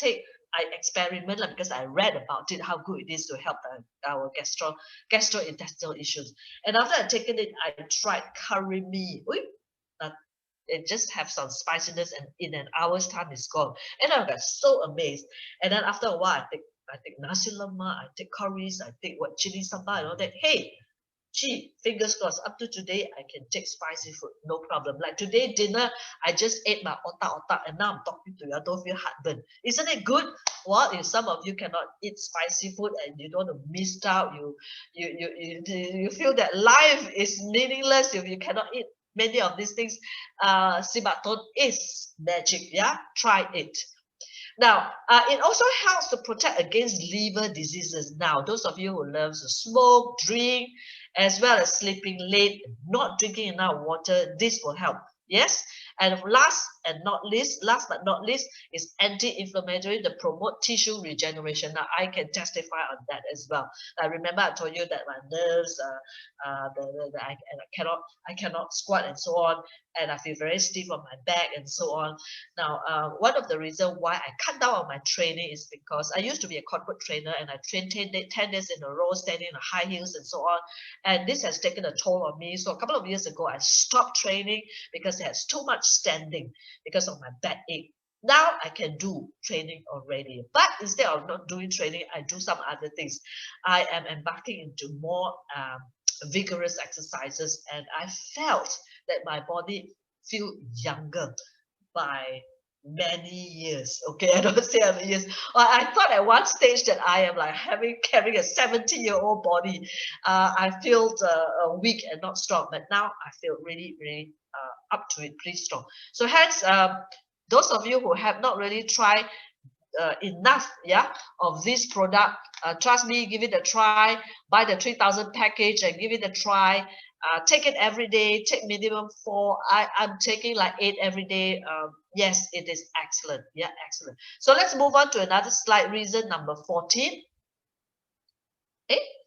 experiment because I read about it, how good it is to help our gastrointestinal issues. And after I've taken it, I tried curry mee. It just have some spiciness, and in an hour's time it's gone. And I got so amazed. And then after a while, I take nasi lemak, I take curries, I take chili sambal and all that. Hey, gee, fingers crossed, up to today I can take spicy food, no problem. Like today dinner, I just ate my otak, and now I'm talking to you, I don't feel heartburn. Isn't it good? Well, if some of you cannot eat spicy food and you don't want to miss out, you feel that life is meaningless if you cannot eat many of these things, Sibaton is magic. Yeah, try it. Now, it also helps to protect against liver diseases. Now, those of you who love to smoke, drink, as well as sleeping late, not drinking enough water. This will help. Yes. And last but not least, is anti-inflammatory to promote tissue regeneration. Now, I can testify on that as well. I remember I told you that my nerves, I cannot squat and so on, and I feel very stiff on my back and so on. Now, one of the reasons why I cut down on my training is because I used to be a corporate trainer, and I trained 10 days in a row, standing in high heels and so on. And this has taken a toll on me. So a couple of years ago, I stopped training because it has too much standing because of my backache. Now I can do training already, but instead of not doing training, I do some other things. I am embarking into more vigorous exercises, and I felt that my body feel younger by many years. Okay, I don't say how many years. I thought at one stage that I am like carrying a 70-year-old body. I feel weak and not strong, but now I feel really, really up to it, pretty strong. So hence, those of you who have not really tried enough of this product, trust me, give it a try. Buy the 3,000 package and give it a try. Take it every day. Take minimum 4. I'm taking like 8 every day. Yes, it is excellent. Yeah, excellent. So let's move on to another slide. Reason number 14.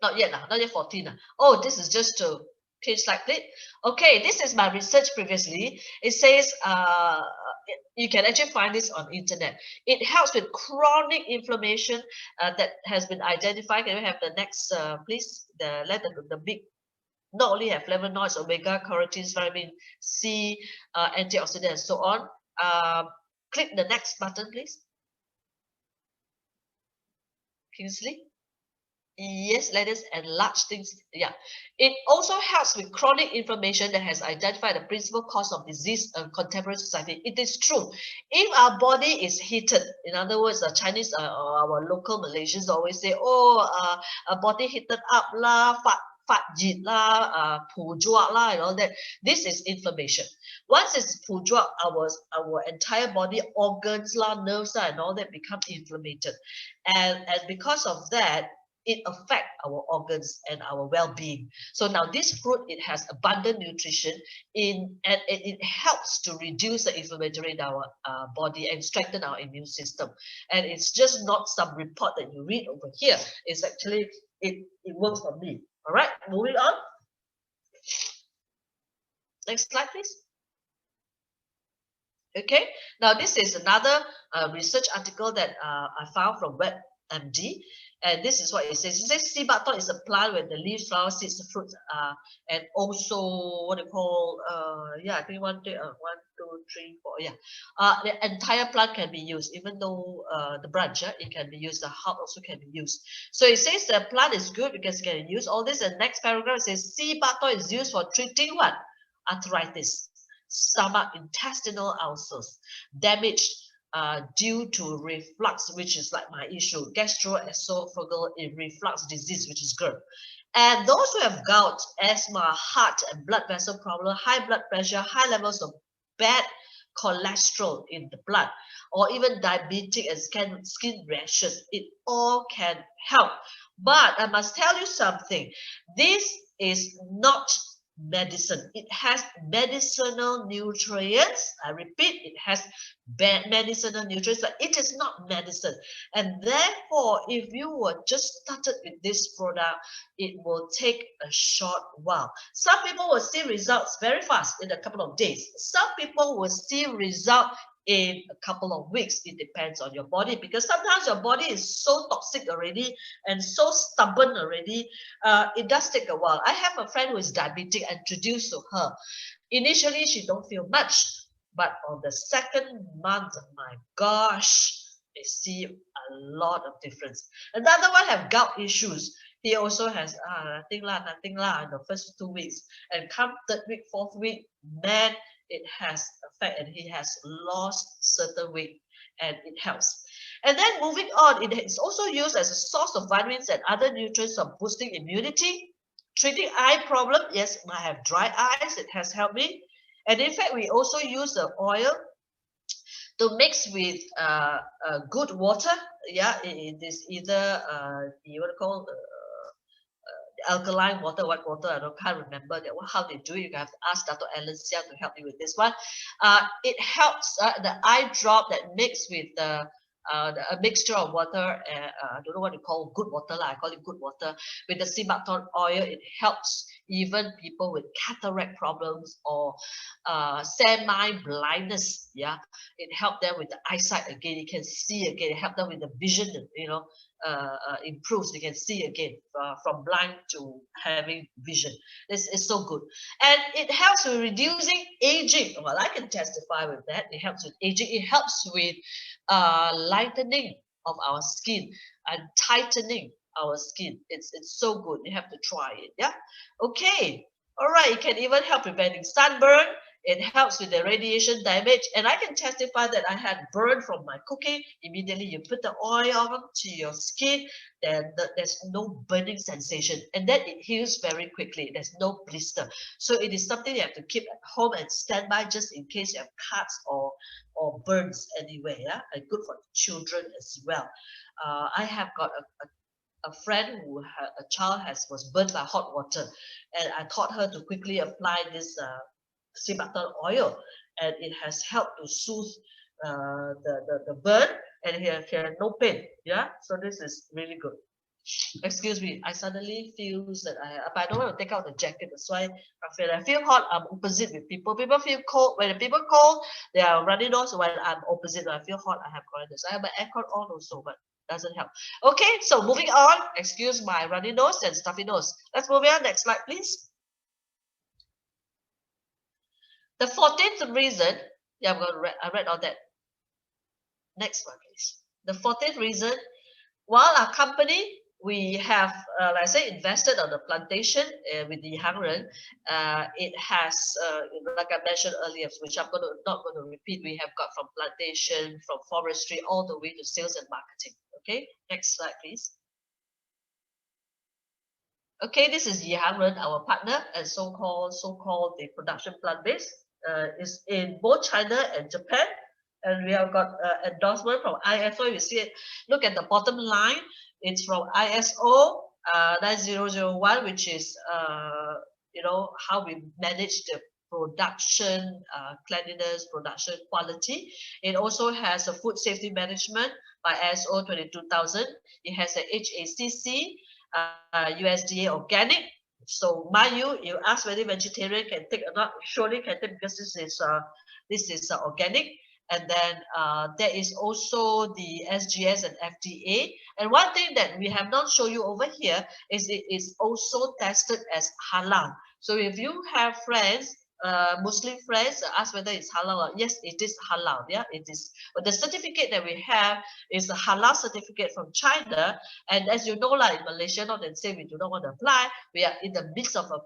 Not yet. Not yet 14. Oh, this is just to page slide please. Okay, this is my research previously. It says you can actually find this on internet. It helps with chronic inflammation that has been identified. Can we have the next, please? The big. Not only have flavonoids, omega, carotenes, vitamin C, antioxidant, and so on. Click the next button, please. Kingsley. Yes, let us enlarge things. Yeah. It also helps with chronic inflammation that has identified the principal cause of disease in contemporary society. It is true. If our body is heated, in other words, the Chinese or our local Malaysians always say, oh, a body heated up lah, fat jit lah, pu juak lah, and all that. This is inflammation. Once it's pu juak, our entire body organs lah, nerves lah, and all that become inflamed. And because of that, it affects our organs and our well-being. So now this fruit, it has abundant nutrition and it helps to reduce the inflammatory in our body and strengthen our immune system. And it's just not some report that you read over here. It's actually, it works for me. All right, moving on. Next slide, please. Okay, now this is another research article that I found from WebMD. And this is what it says. It says sea butter is a plant with the leaves, flowers, seeds, fruits, and also what they call, I think 1, 2, 3, 4, the entire plant can be used, even though the branch, it can be used, the heart also can be used. So it says the plant is good because it can use all this. And next paragraph says sea butter is used for treating what? Arthritis, stomach, intestinal ulcers, damage due to reflux, which is like my issue, gastroesophageal reflux disease, which is GERD. And those who have gout, asthma, heart and blood vessel problem, high blood pressure, high levels of bad cholesterol in the blood, or even diabetic and skin rashes, it all can help. But I must tell you something. This is not medicine. It has medicinal nutrients. I repeat, it has medicinal nutrients, but it is not medicine. And therefore, if you were just started with this product, it will take a short while. Some people will see results very fast in a couple of days. Some people will see results in a couple of weeks. It depends on your body, because sometimes your body is so toxic already and so stubborn already. It does take a while. I have a friend who is diabetic. I introduced to her. Initially, she don't feel much, but on the second month, my gosh, I see a lot of difference. Another one have gout issues. He also has nothing lah in the first 2 weeks, and come 3rd week, 4th week, man, it has effect, and he has lost certain weight, and it helps. And then moving on, it is also used as a source of vitamins and other nutrients for boosting immunity, treating eye problem. Yes, I have dry eyes. It has helped me. And in fact, we also use the oil to mix with good water. Yeah, it is either the what call alkaline water, what water, can't remember that how they do it. You have to ask Dr. Ellen Xiang to help you with this one. It helps the eye drop that mixed with a mixture of water, I don't know what you call good water, I call it good water, with the sea buckthorn oil. It helps even people with cataract problems or semi-blindness. Yeah, it helped them with the eyesight again. You can see again. It helped them with the vision, improves. They can see again from blind to having vision. This is so good, and it helps with reducing aging. Well, I can testify with that. It helps with aging. It helps with lightening of our skin and tightening our skin. It's so good. You have to try it. Yeah. Okay. All right. It can even help preventing sunburn. It helps with the radiation damage. And I can testify that I had burn from my cooking. Immediately you put the oil onto your skin, then there's no burning sensation. And then it heals very quickly. There's no blister. So it is something you have to keep at home and stand by just in case you have cuts or burns anywhere. Yeah? And good for children as well. I have got a friend who had a child was burned by hot water, and I taught her to quickly apply this sea butter oil, and it has helped to soothe the burn, and he had no pain. Yeah, so this is really good. Excuse me, I suddenly feel that but I don't want to take out the jacket. That's why I feel hot. I'm opposite with people. People feel cold. When the people cold, they are running nose. When I'm opposite, when I feel hot, I have coronavirus. I have my aircon on also, but doesn't help. Okay, so moving on. Excuse my runny nose and stuffy nose. Let's move on. Next slide, please. The 14th reason. Yeah, I read all that. Next one, please. The 14th reason. While our company, we have, like I say, invested on the plantation with the Hangren. It has, like I mentioned earlier, which I'm not going to repeat. We have got from plantation, from forestry, all the way to sales and marketing. Okay, next slide, please. Okay, this is Yihangren, our partner, and so-called the production plant base is in both China and Japan. And we have got endorsement from ISO. You see it. Look at the bottom line. It's from ISO 9001, which is how we manage the production cleanliness, production quality. It also has a food safety management by ISO 22000. It has a HACC, USDA organic. So mind you ask whether vegetarian can take or not. Surely can take because this is organic. And then there is also the SGS and FDA. And one thing that we have not shown you over here is it is also tested as halal. So if you have friends, Muslim friends, ask whether it's halal. Yes, it is halal. Yeah, it is. But the certificate that we have is a halal certificate from China. And as you know, like in Malaysia, not and say we do not want to apply. We are in the midst of a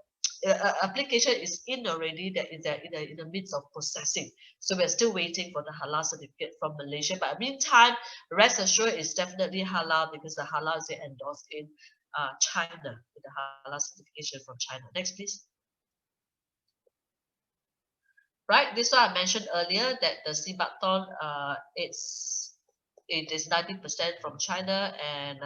application is in already, that is in the midst of processing. So we're still waiting for the halal certificate from Malaysia. But meantime, rest assured it's definitely halal because the halal is endorsed in China with the halal certification from China. Next, please. Right, this one I mentioned earlier that the sea buckthorn, it is 90% from China, and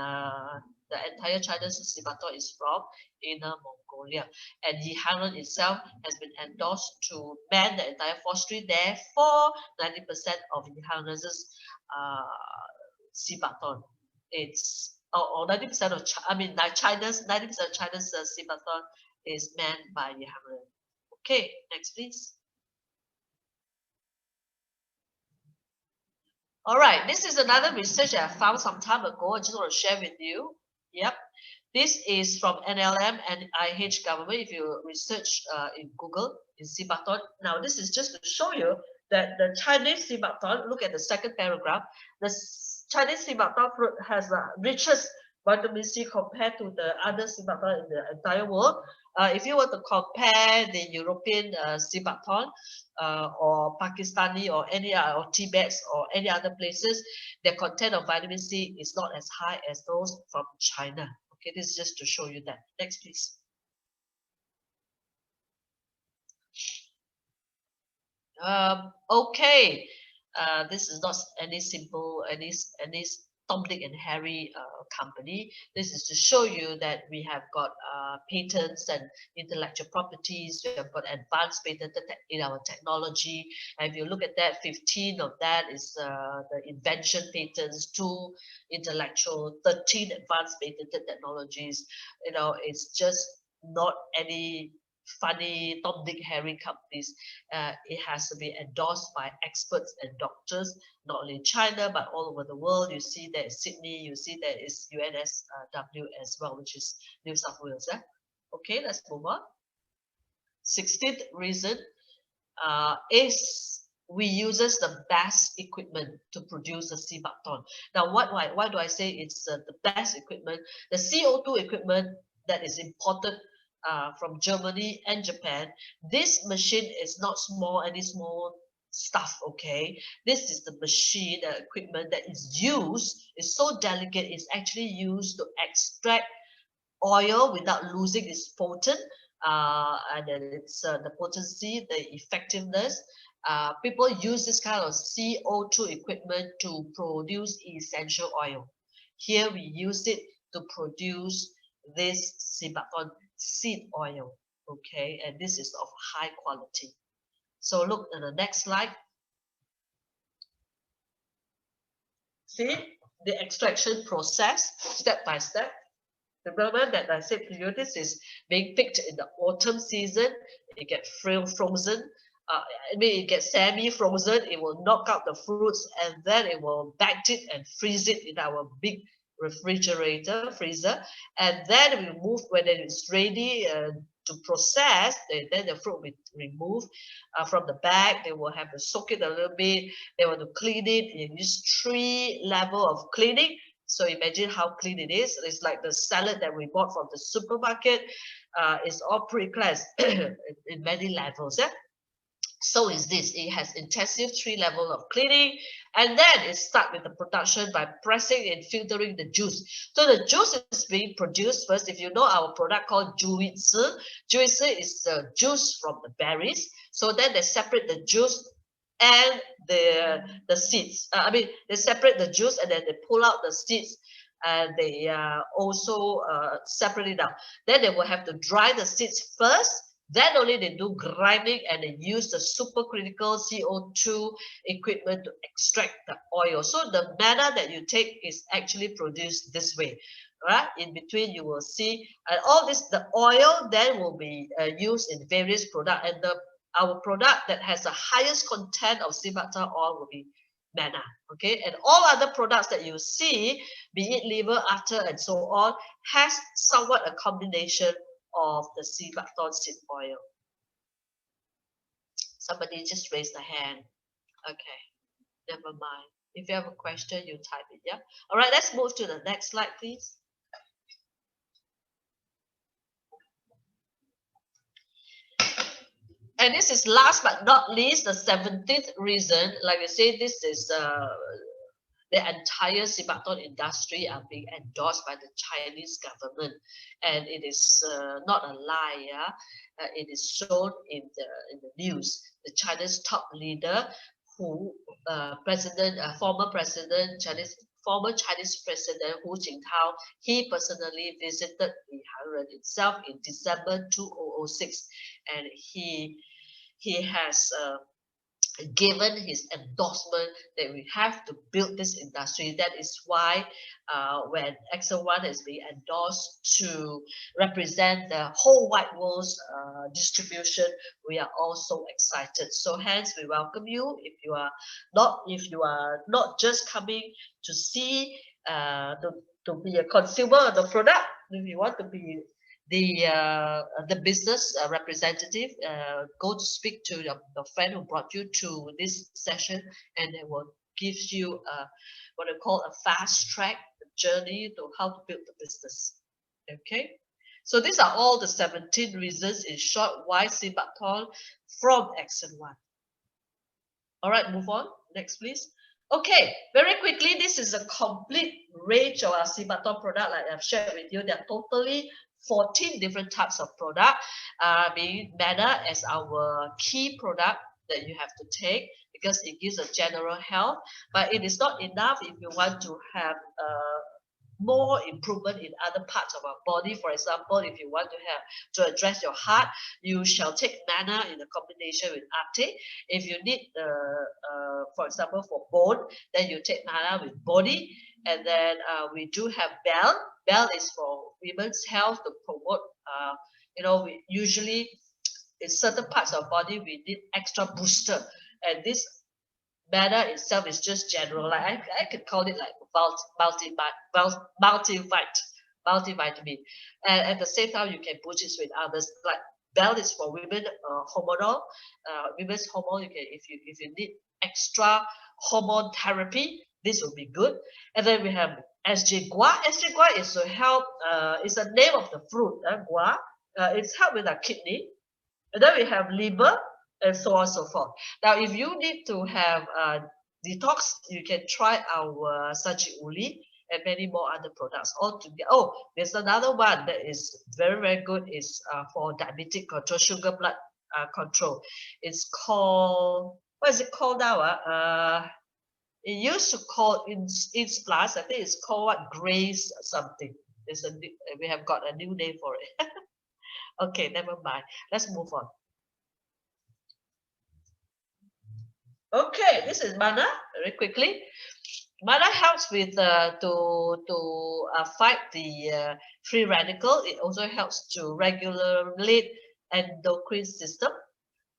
the entire China's sea buckthorn is from Inner Mongolia. And Yihangren itself has been endorsed to ban the entire forestry. Therefore, 90% of Yihangren's sea buckthorn, it's or 90% of China's 90% of China's sea buckthorn is manned by Yihangren. Okay, next please. All right, this is another research that I found some time ago. I just want to share with you. Yep, this is from NLM and IH government. If you research in Google in sea buckthorn, now this is just to show you that the Chinese sea buckthorn. Look at the second paragraph. The Chinese sea buckthorn fruit has the richest vitamin C compared to the other sea buckthorn in the entire world. If you were to compare the European sea buckthorn or Pakistani or or Tibet or any other places, the content of vitamin C is not as high as those from China. Okay, this is just to show you that. Next, please. Okay, this is not any simple, any Tom, Dick and Harry company. This is to show you that we have got patents and intellectual properties. We have got advanced patented in our technology. And if you look at that, 15 of that is the invention patents, 2 intellectual, 13 advanced patented technologies. You know, it's just not any funny Tom, Dick, Harry companies. It has to be endorsed by experts and doctors, not only in China, but all over the world. You see there is Sydney, you see there is UNSW as well, which is New South Wales. Okay, let's move on. 16th reason is we uses the best equipment to produce the sea buckthorn. Now, why do I say it's the best equipment? The CO2 equipment that is imported from Germany and Japan. This machine is not any small stuff, okay? This is the machine, the equipment that is used. It's so delicate, it's actually used to extract oil without losing its potent, and then it's the potency, the effectiveness. People use this kind of CO2 equipment to produce essential oil. Here we use it to produce this sea buckthorn seed oil, okay, and this is of high quality. So look at the next slide. See the extraction process step by step. Remember that I said to you, this is being picked in the autumn season. It gets frozen. I mean, it gets semi-frozen. It will knock out the fruits, and then it will bag it and freeze it in our big refrigerator, freezer, and then we move when it is ready to process. Then the fruit will be removed from the bag. They will have to soak it a little bit. They want to clean it in this 3 level of cleaning. So imagine how clean it is. It's like the salad that we bought from the supermarket. It's all pre-cleansed in many levels. So is this. It has intensive 3 level of cleaning, and then it starts with the production by pressing and filtering the juice. So the juice is being produced first. If you know our product called juice is the juice from the berries. So then they separate the juice and the seeds. They separate the juice and then they pull out the seeds, and they also separate it out. Then they will have to dry the seeds first. Then only they do grinding, and they use the supercritical CO2 equipment to extract the oil. So the manner that you take is actually produced this way, right? In between you will see, and all this, the oil then will be used in various products, and our product that has the highest content of sea butter oil will be manna, okay? And all other products that you see, be it liver, after, and so on, has somewhat a combination of the sea buckthorn seed oil. Somebody just raised a hand. Okay, never mind. If you have a question, you type it, yeah? All right, let's move to the next slide, please. And this is last but not least, the 17th reason. Like I said, this is the entire sea buckthorn industry are being endorsed by the Chinese government, and it is not a lie. It is shown in the news. The China's top leader, who former Chinese president Hu Jintao, he personally visited the Hanren itself in December 2006, and he has given his endorsement that we have to build this industry. That is why when Excel One has been endorsed to represent the whole wide world's distribution, we are also excited. So hence we welcome you. If you are not just coming to see to be a consumer of the product, if you want to be the business representative, go to speak to the friend who brought you to this session, and they will give you what I call a fast track journey to how to build the business. Okay, so these are all the 17 reasons in short why sea buckthorn from Action One. All right, move on. Next, please. Okay, very quickly, this is a complete range of our sea buckthorn product like I've shared with you. There are totally 14 different types of product, being manna as our key product. that you have to take because it gives a general health, but it is not enough if you want to have more improvement in other parts of our body. For example, if you want to have to address your heart, you shall take manna in a combination with ate. If you need for example, for bone, then you take manna with body. And then we do have bell. Bell is for women's health to promote we usually in certain parts of body we need extra booster, and this manna itself is just general. Like I could call it like multivitamin, and at the same time you can boost it with others. Like bell is for women, hormonal, women's hormone. You can if you need extra hormone therapy, this will be good. And then we have SG guar. SG guar is to help. It's the name of the fruit. Guar. It's help with our kidney. And then we have liver and so on and so forth. Now, if you need to have detox, you can try our Saji Uli and many more other products all together. Oh, there's another one that is very, very good. Is for diabetic control, sugar blood control. It's called, what is it called now? It used to call in Plus. I think it's called what, Grace something. We have got a new name for it. Okay, never mind. Let's move on. Okay, this is manna. Very quickly, manna helps with to fight the free radical. It also helps to regulate endocrine system,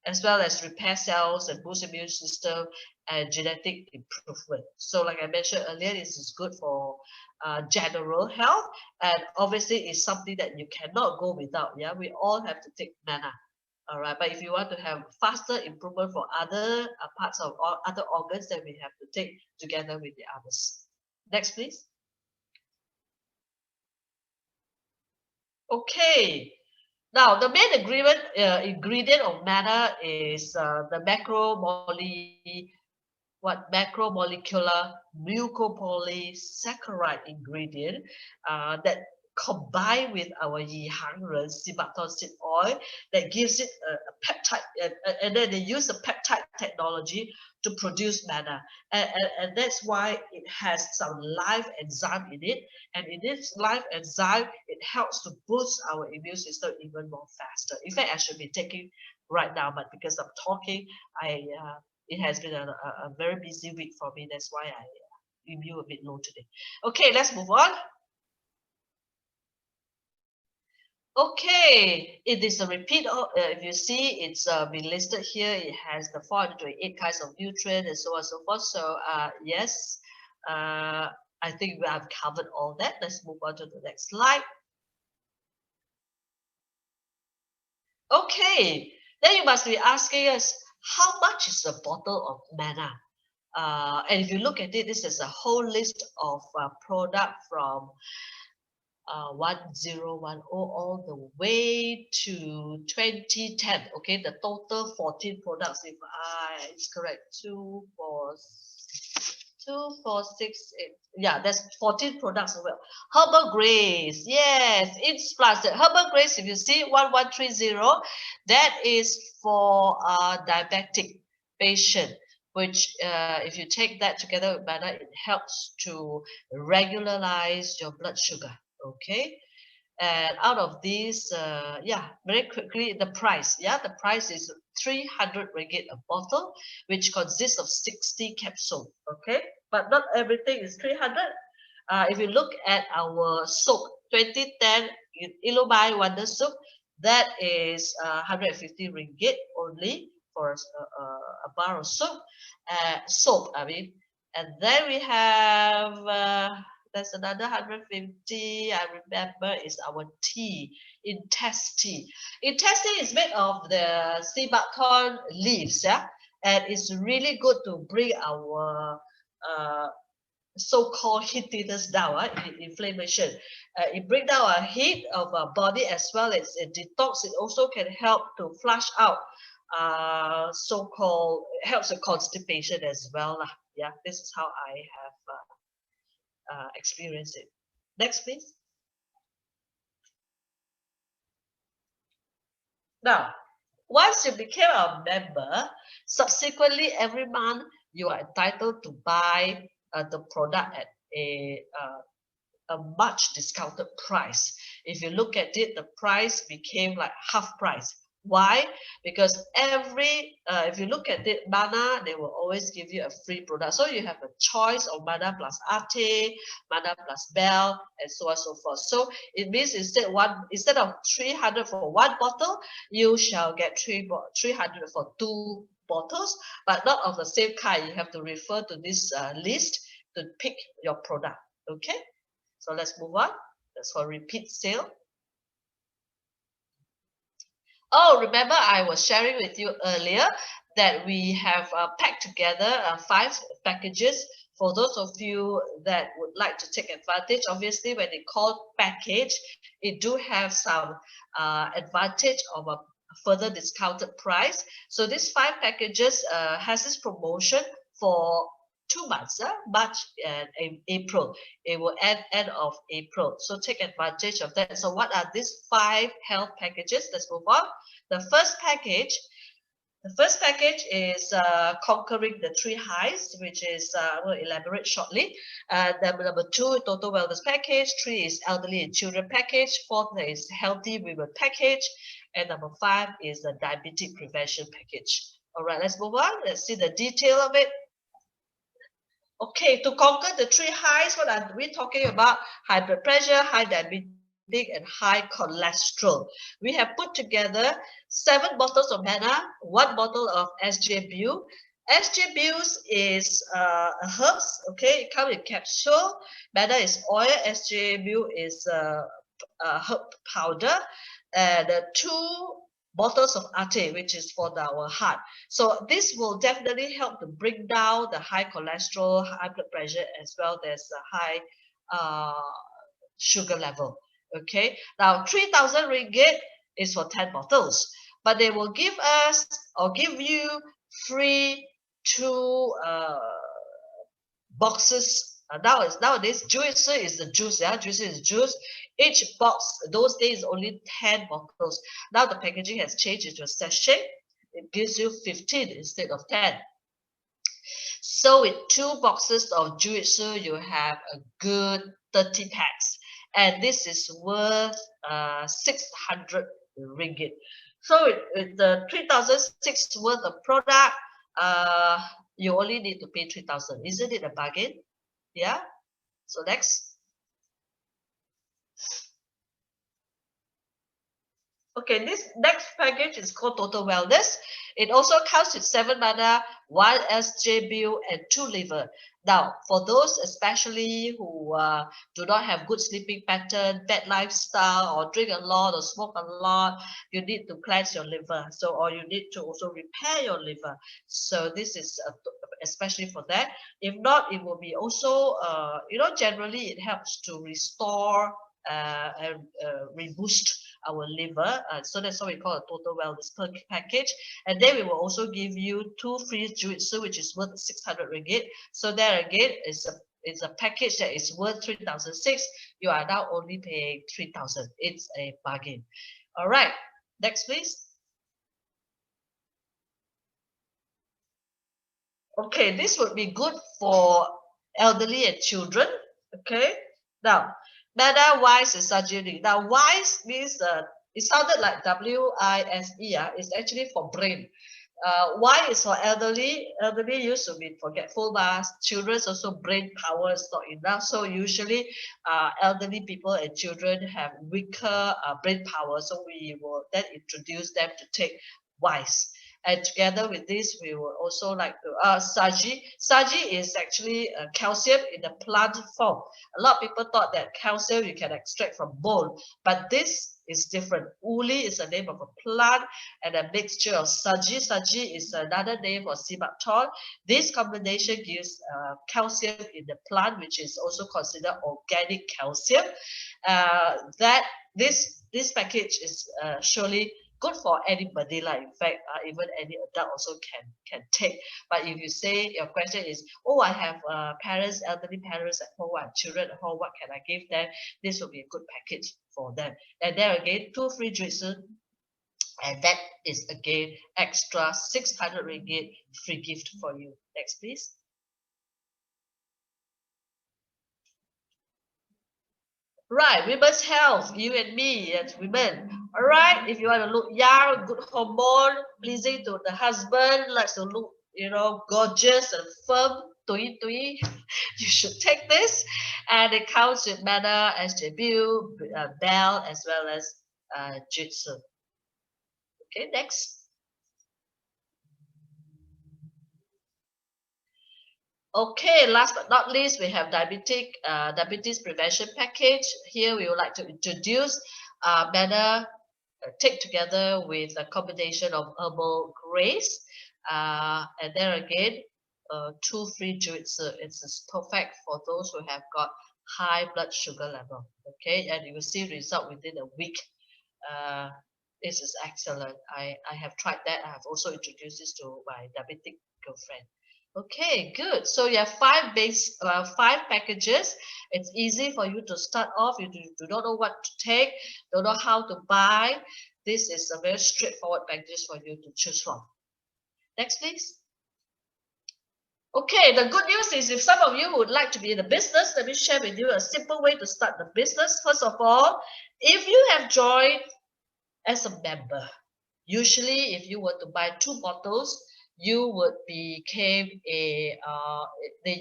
as well as repair cells and boost immune system and genetic improvement. So like I mentioned earlier, this is good for general health, and obviously it's something that you cannot go without. Yeah, we all have to take manna. All right, but if you want to have faster improvement for other parts of other organs, then we have to take together with the others. Next, please. Okay. Now, the main ingredient of manna is the macromolecular mucopolysaccharide ingredient that combined with our yihangren sibaton seed oil that gives it a peptide, and then they use the peptide technology to produce manna, and that's why it has some live enzyme in it, and in this live enzyme it helps to boost our immune system even more faster. In fact, I should be taking right now, but because I'm talking, it has been a very busy week for me. That's why I immune a bit low today. Okay, let's move on. Okay, it is a repeat. If you see, it's been listed here. It has the 428 kinds of nutrients and so on and so forth. So yes, I think we have covered all that. Let's move on to the next slide. Okay, then you must be asking us, how much is a bottle of manna? And if you look at it, this is a whole list of product from 1010 all the way to 2010. Okay, the total 14 products. If it's correct, 2, 4, 6, 8. Yeah, that's 14 products as well. Herbal Grace, yes, it's plus the Herbal Grace. If you see 1130, that is for a diabetic patient, which if you take that together with manna, it helps to regularize your blood sugar. Okay, and out of these, yeah, very quickly, the price. Yeah, the price is 300 ringgit a bottle, which consists of 60 capsules. Okay, but not everything is 300. If you look at our soap, 2010 Ilomai Wonder Soap, that is 150 ringgit only for a bar of soap. I mean, and then we have. There's another 150. I remember is our tea, intestine. Intestine is made of the sea buckthorn leaves, yeah, and it's really good to bring our so-called heatiness down, inflammation. It brings down our heat of our body as well as it detox. It also can help to flush out so-called, helps with constipation as well. Yeah, this is how I have experience it. Next, please. Now, Once you became a member, subsequently every month you are entitled to buy the product at a much discounted price. If you look at it, the price became like half price. Why? Because if you look at it, Mana, they will always give you a free product. So you have a choice of Mana plus Ate, Mana plus Bell, and so on and so forth. So it means instead of 300 for one bottle, you shall get 300 for two bottles, but not of the same kind. You have to refer to this list to pick your product. Okay. So let's move on. That's for repeat sale. Oh, remember I was sharing with you earlier that we have packed together 5 packages for those of you that would like to take advantage. Obviously, when they call package, it do have some advantage of a further discounted price. So these 5 packages has this promotion for 2 months, March and April. It will end of April. So take advantage of that. So what are these 5 health packages? Let's move on. The first package is conquering the 3 highs, which is I will elaborate shortly. Number 2, total wellness package. 3 is elderly and children package. 4 is healthy women package, and number 5 is the diabetic prevention package. All right, let's move on. Let's see the detail of it. Okay, to conquer the 3 highs, what are we talking about? High blood pressure, high diabetes, and high cholesterol. We have put together 7 bottles of Mana, 1 bottle of SJ-Bu. SJ-Bu is herbs. Okay, it comes in capsule. Mana is oil. SJ-Bu is herb powder. And 2 bottles of Ate, which is for our heart. So this will definitely help to bring down the high cholesterol, high blood pressure, as well as the high sugar level. Okay, now 3,000 ringgit is for 10 bottles, but they will give us or give you free 2 boxes. Nowadays, juice is the juice. Yeah, juice is juice. Each box, those days, only 10 bottles. Now the packaging has changed into a sachet. It gives you 15 instead of 10. So with 2 boxes of juice, you have a good 30 packs. And this is worth 600 ringgit. So with the 3,600 worth of product, you only need to pay 3,000. Isn't it a bargain? Yeah. So next. Okay, this next package is called Total Wellness. It also comes with 7 Mana, 1 SJ-Bu, and 2 liver. Now, for those especially who do not have good sleeping pattern, bad lifestyle, or drink a lot or smoke a lot, you need to cleanse your liver. So, or you need to also repair your liver. So this is especially for that. If not, it will be also, generally it helps to restore and reboost our liver. So that's what we call a total wellness package. And then we will also give you 2 free jutsu, which is worth 600 ringgit. So there again is a package that is worth 3,600. You are now only paying 3,000. It's a bargain. All right, next please. Okay, this would be good for elderly and children. Okay, now Mana Wise is surgery. Now Wise means it sounded like W-I-S-E. It's actually for brain. Y is for elderly. Elderly used to be forgetful, but children's also brain power is not enough. So usually, elderly people and children have weaker brain power. So we will then introduce them to take Wise. And together with this, we will also like to Saji. Saji is actually calcium in the plant form. A lot of people thought that calcium you can extract from bone, but this is different. Uli is the name of a plant and a mixture of Saji. Saji is another name for Sibatol. This combination gives calcium in the plant, which is also considered organic calcium. This package is surely good for anybody. Like in fact, even any adult also can take. But if you say your question is, oh, I have parents, elderly parents at home, I have children at home, what can I give them? This will be a good package for them. And there again, 2 free juices, And that is again extra 600 ringgit free gift for you. Next, please. Right, women's health, you and me as women. All right, if you want to look young, good hormone, pleasing to the husband, likes to look, gorgeous and firm, tui tui, you should take this. And it comes with Mana, SJBU, Bell, as well as Jitsu. Okay, next. Okay, last but not least, we have diabetes prevention package. Here we would like to introduce Mana take together with a combination of herbal grace, and then again, 2 free juice. It's perfect for those who have got high blood sugar level. Okay, and you will see result within a week. This is excellent. I have tried that. I have also introduced this to my diabetic girlfriend. Okay, good. So you have five packages. It's easy for you to start off. You do not know what to take, don't know how to buy. This is a very straightforward package for you to choose from. Next, please. Okay, the good news is if some of you would like to be in the business, let me share with you a simple way to start the business. First of all, if you have joined as a member, usually if you were to buy 2 bottles, you would become they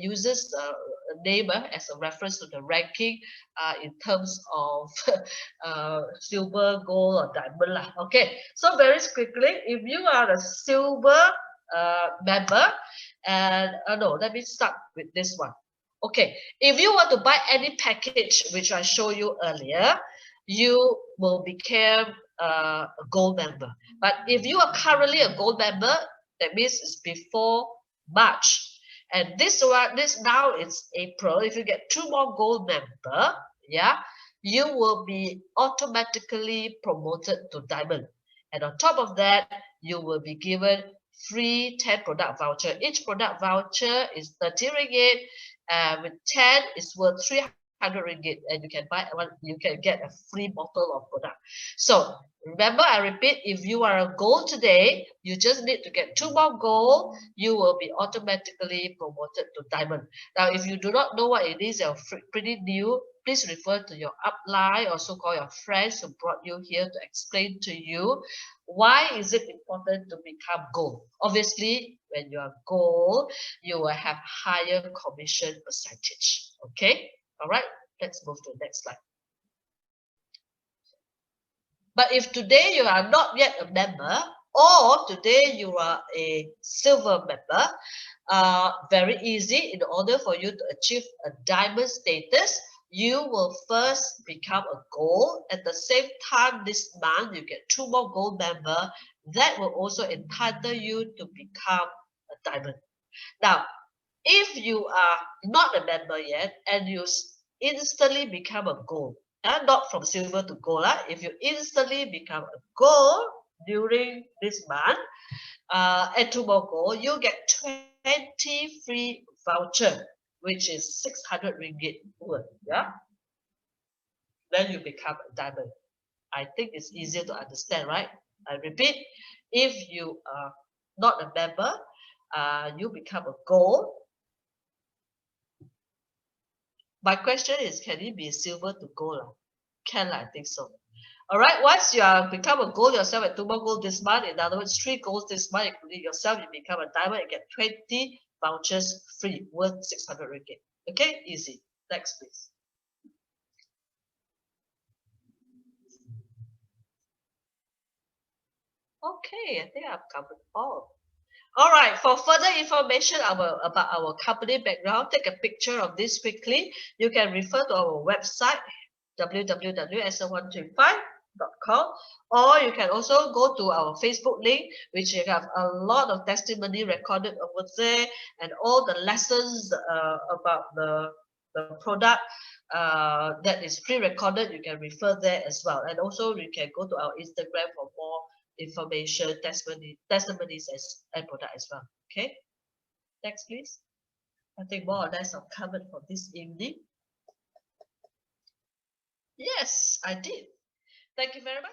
uses a name as a reference to the ranking in terms of silver, gold, or diamond lah. Okay, so very quickly, if you are a silver member, and no, let me start with this one. Okay, if you want to buy any package which I showed you earlier, you will become a gold member. But if you are currently a gold member, that means it's before March. And this now it's April. If you get 2 more gold member, yeah, you will be automatically promoted to diamond. And on top of that, you will be given free 10 product voucher. Each product voucher is 30 ringgit. With 10, it's worth 300 ringgit, and you can buy one. You can get a free bottle of product. So remember, I repeat, if you are a gold today, you just need to get 2 more gold. You will be automatically promoted to diamond. Now, if you do not know what it is, you're pretty new, please refer to your upline or so-called your friends who brought you here to explain to you why is it important to become gold. Obviously, when you are gold, you will have higher commission percentage. Okay, all right, let's move to the next slide. But if today you are not yet a member, or today you are a silver member, very easy. In order for you to achieve a diamond status, you will first become a gold. At the same time, this month you get 2 more gold member. That will also entitle you to become a diamond. Now, if you are not a member yet and you instantly become a gold, not from silver to gold, if you instantly become a gold during this month, and 2 more gold, you get 20 free voucher, which is 600 ringgit worth. Yeah, then you become a diamond. I think it's easier to understand, right? I repeat, if you are not a member, you become a gold. My question is, can it be silver to gold? Can, I think so. All right, once you are become a gold yourself at 2 more gold this month, in other words, 3 golds this month, including yourself, you become a diamond and get 20 vouchers free worth 600 ringgit. Okay, easy. Next, please. Okay, I think I've covered all. All right, for further information about our company background, take a picture of this quickly. You can refer to our website, www.sl135.com, or you can also go to our Facebook link, which you have a lot of testimony recorded over there, and all the lessons about the product that is pre-recorded. You can refer there as well, and also you can go to our Instagram for more information, testimonies and product as well. Okay, next please. I think more or less I've covered for this evening. Yes, I did. Thank you very much.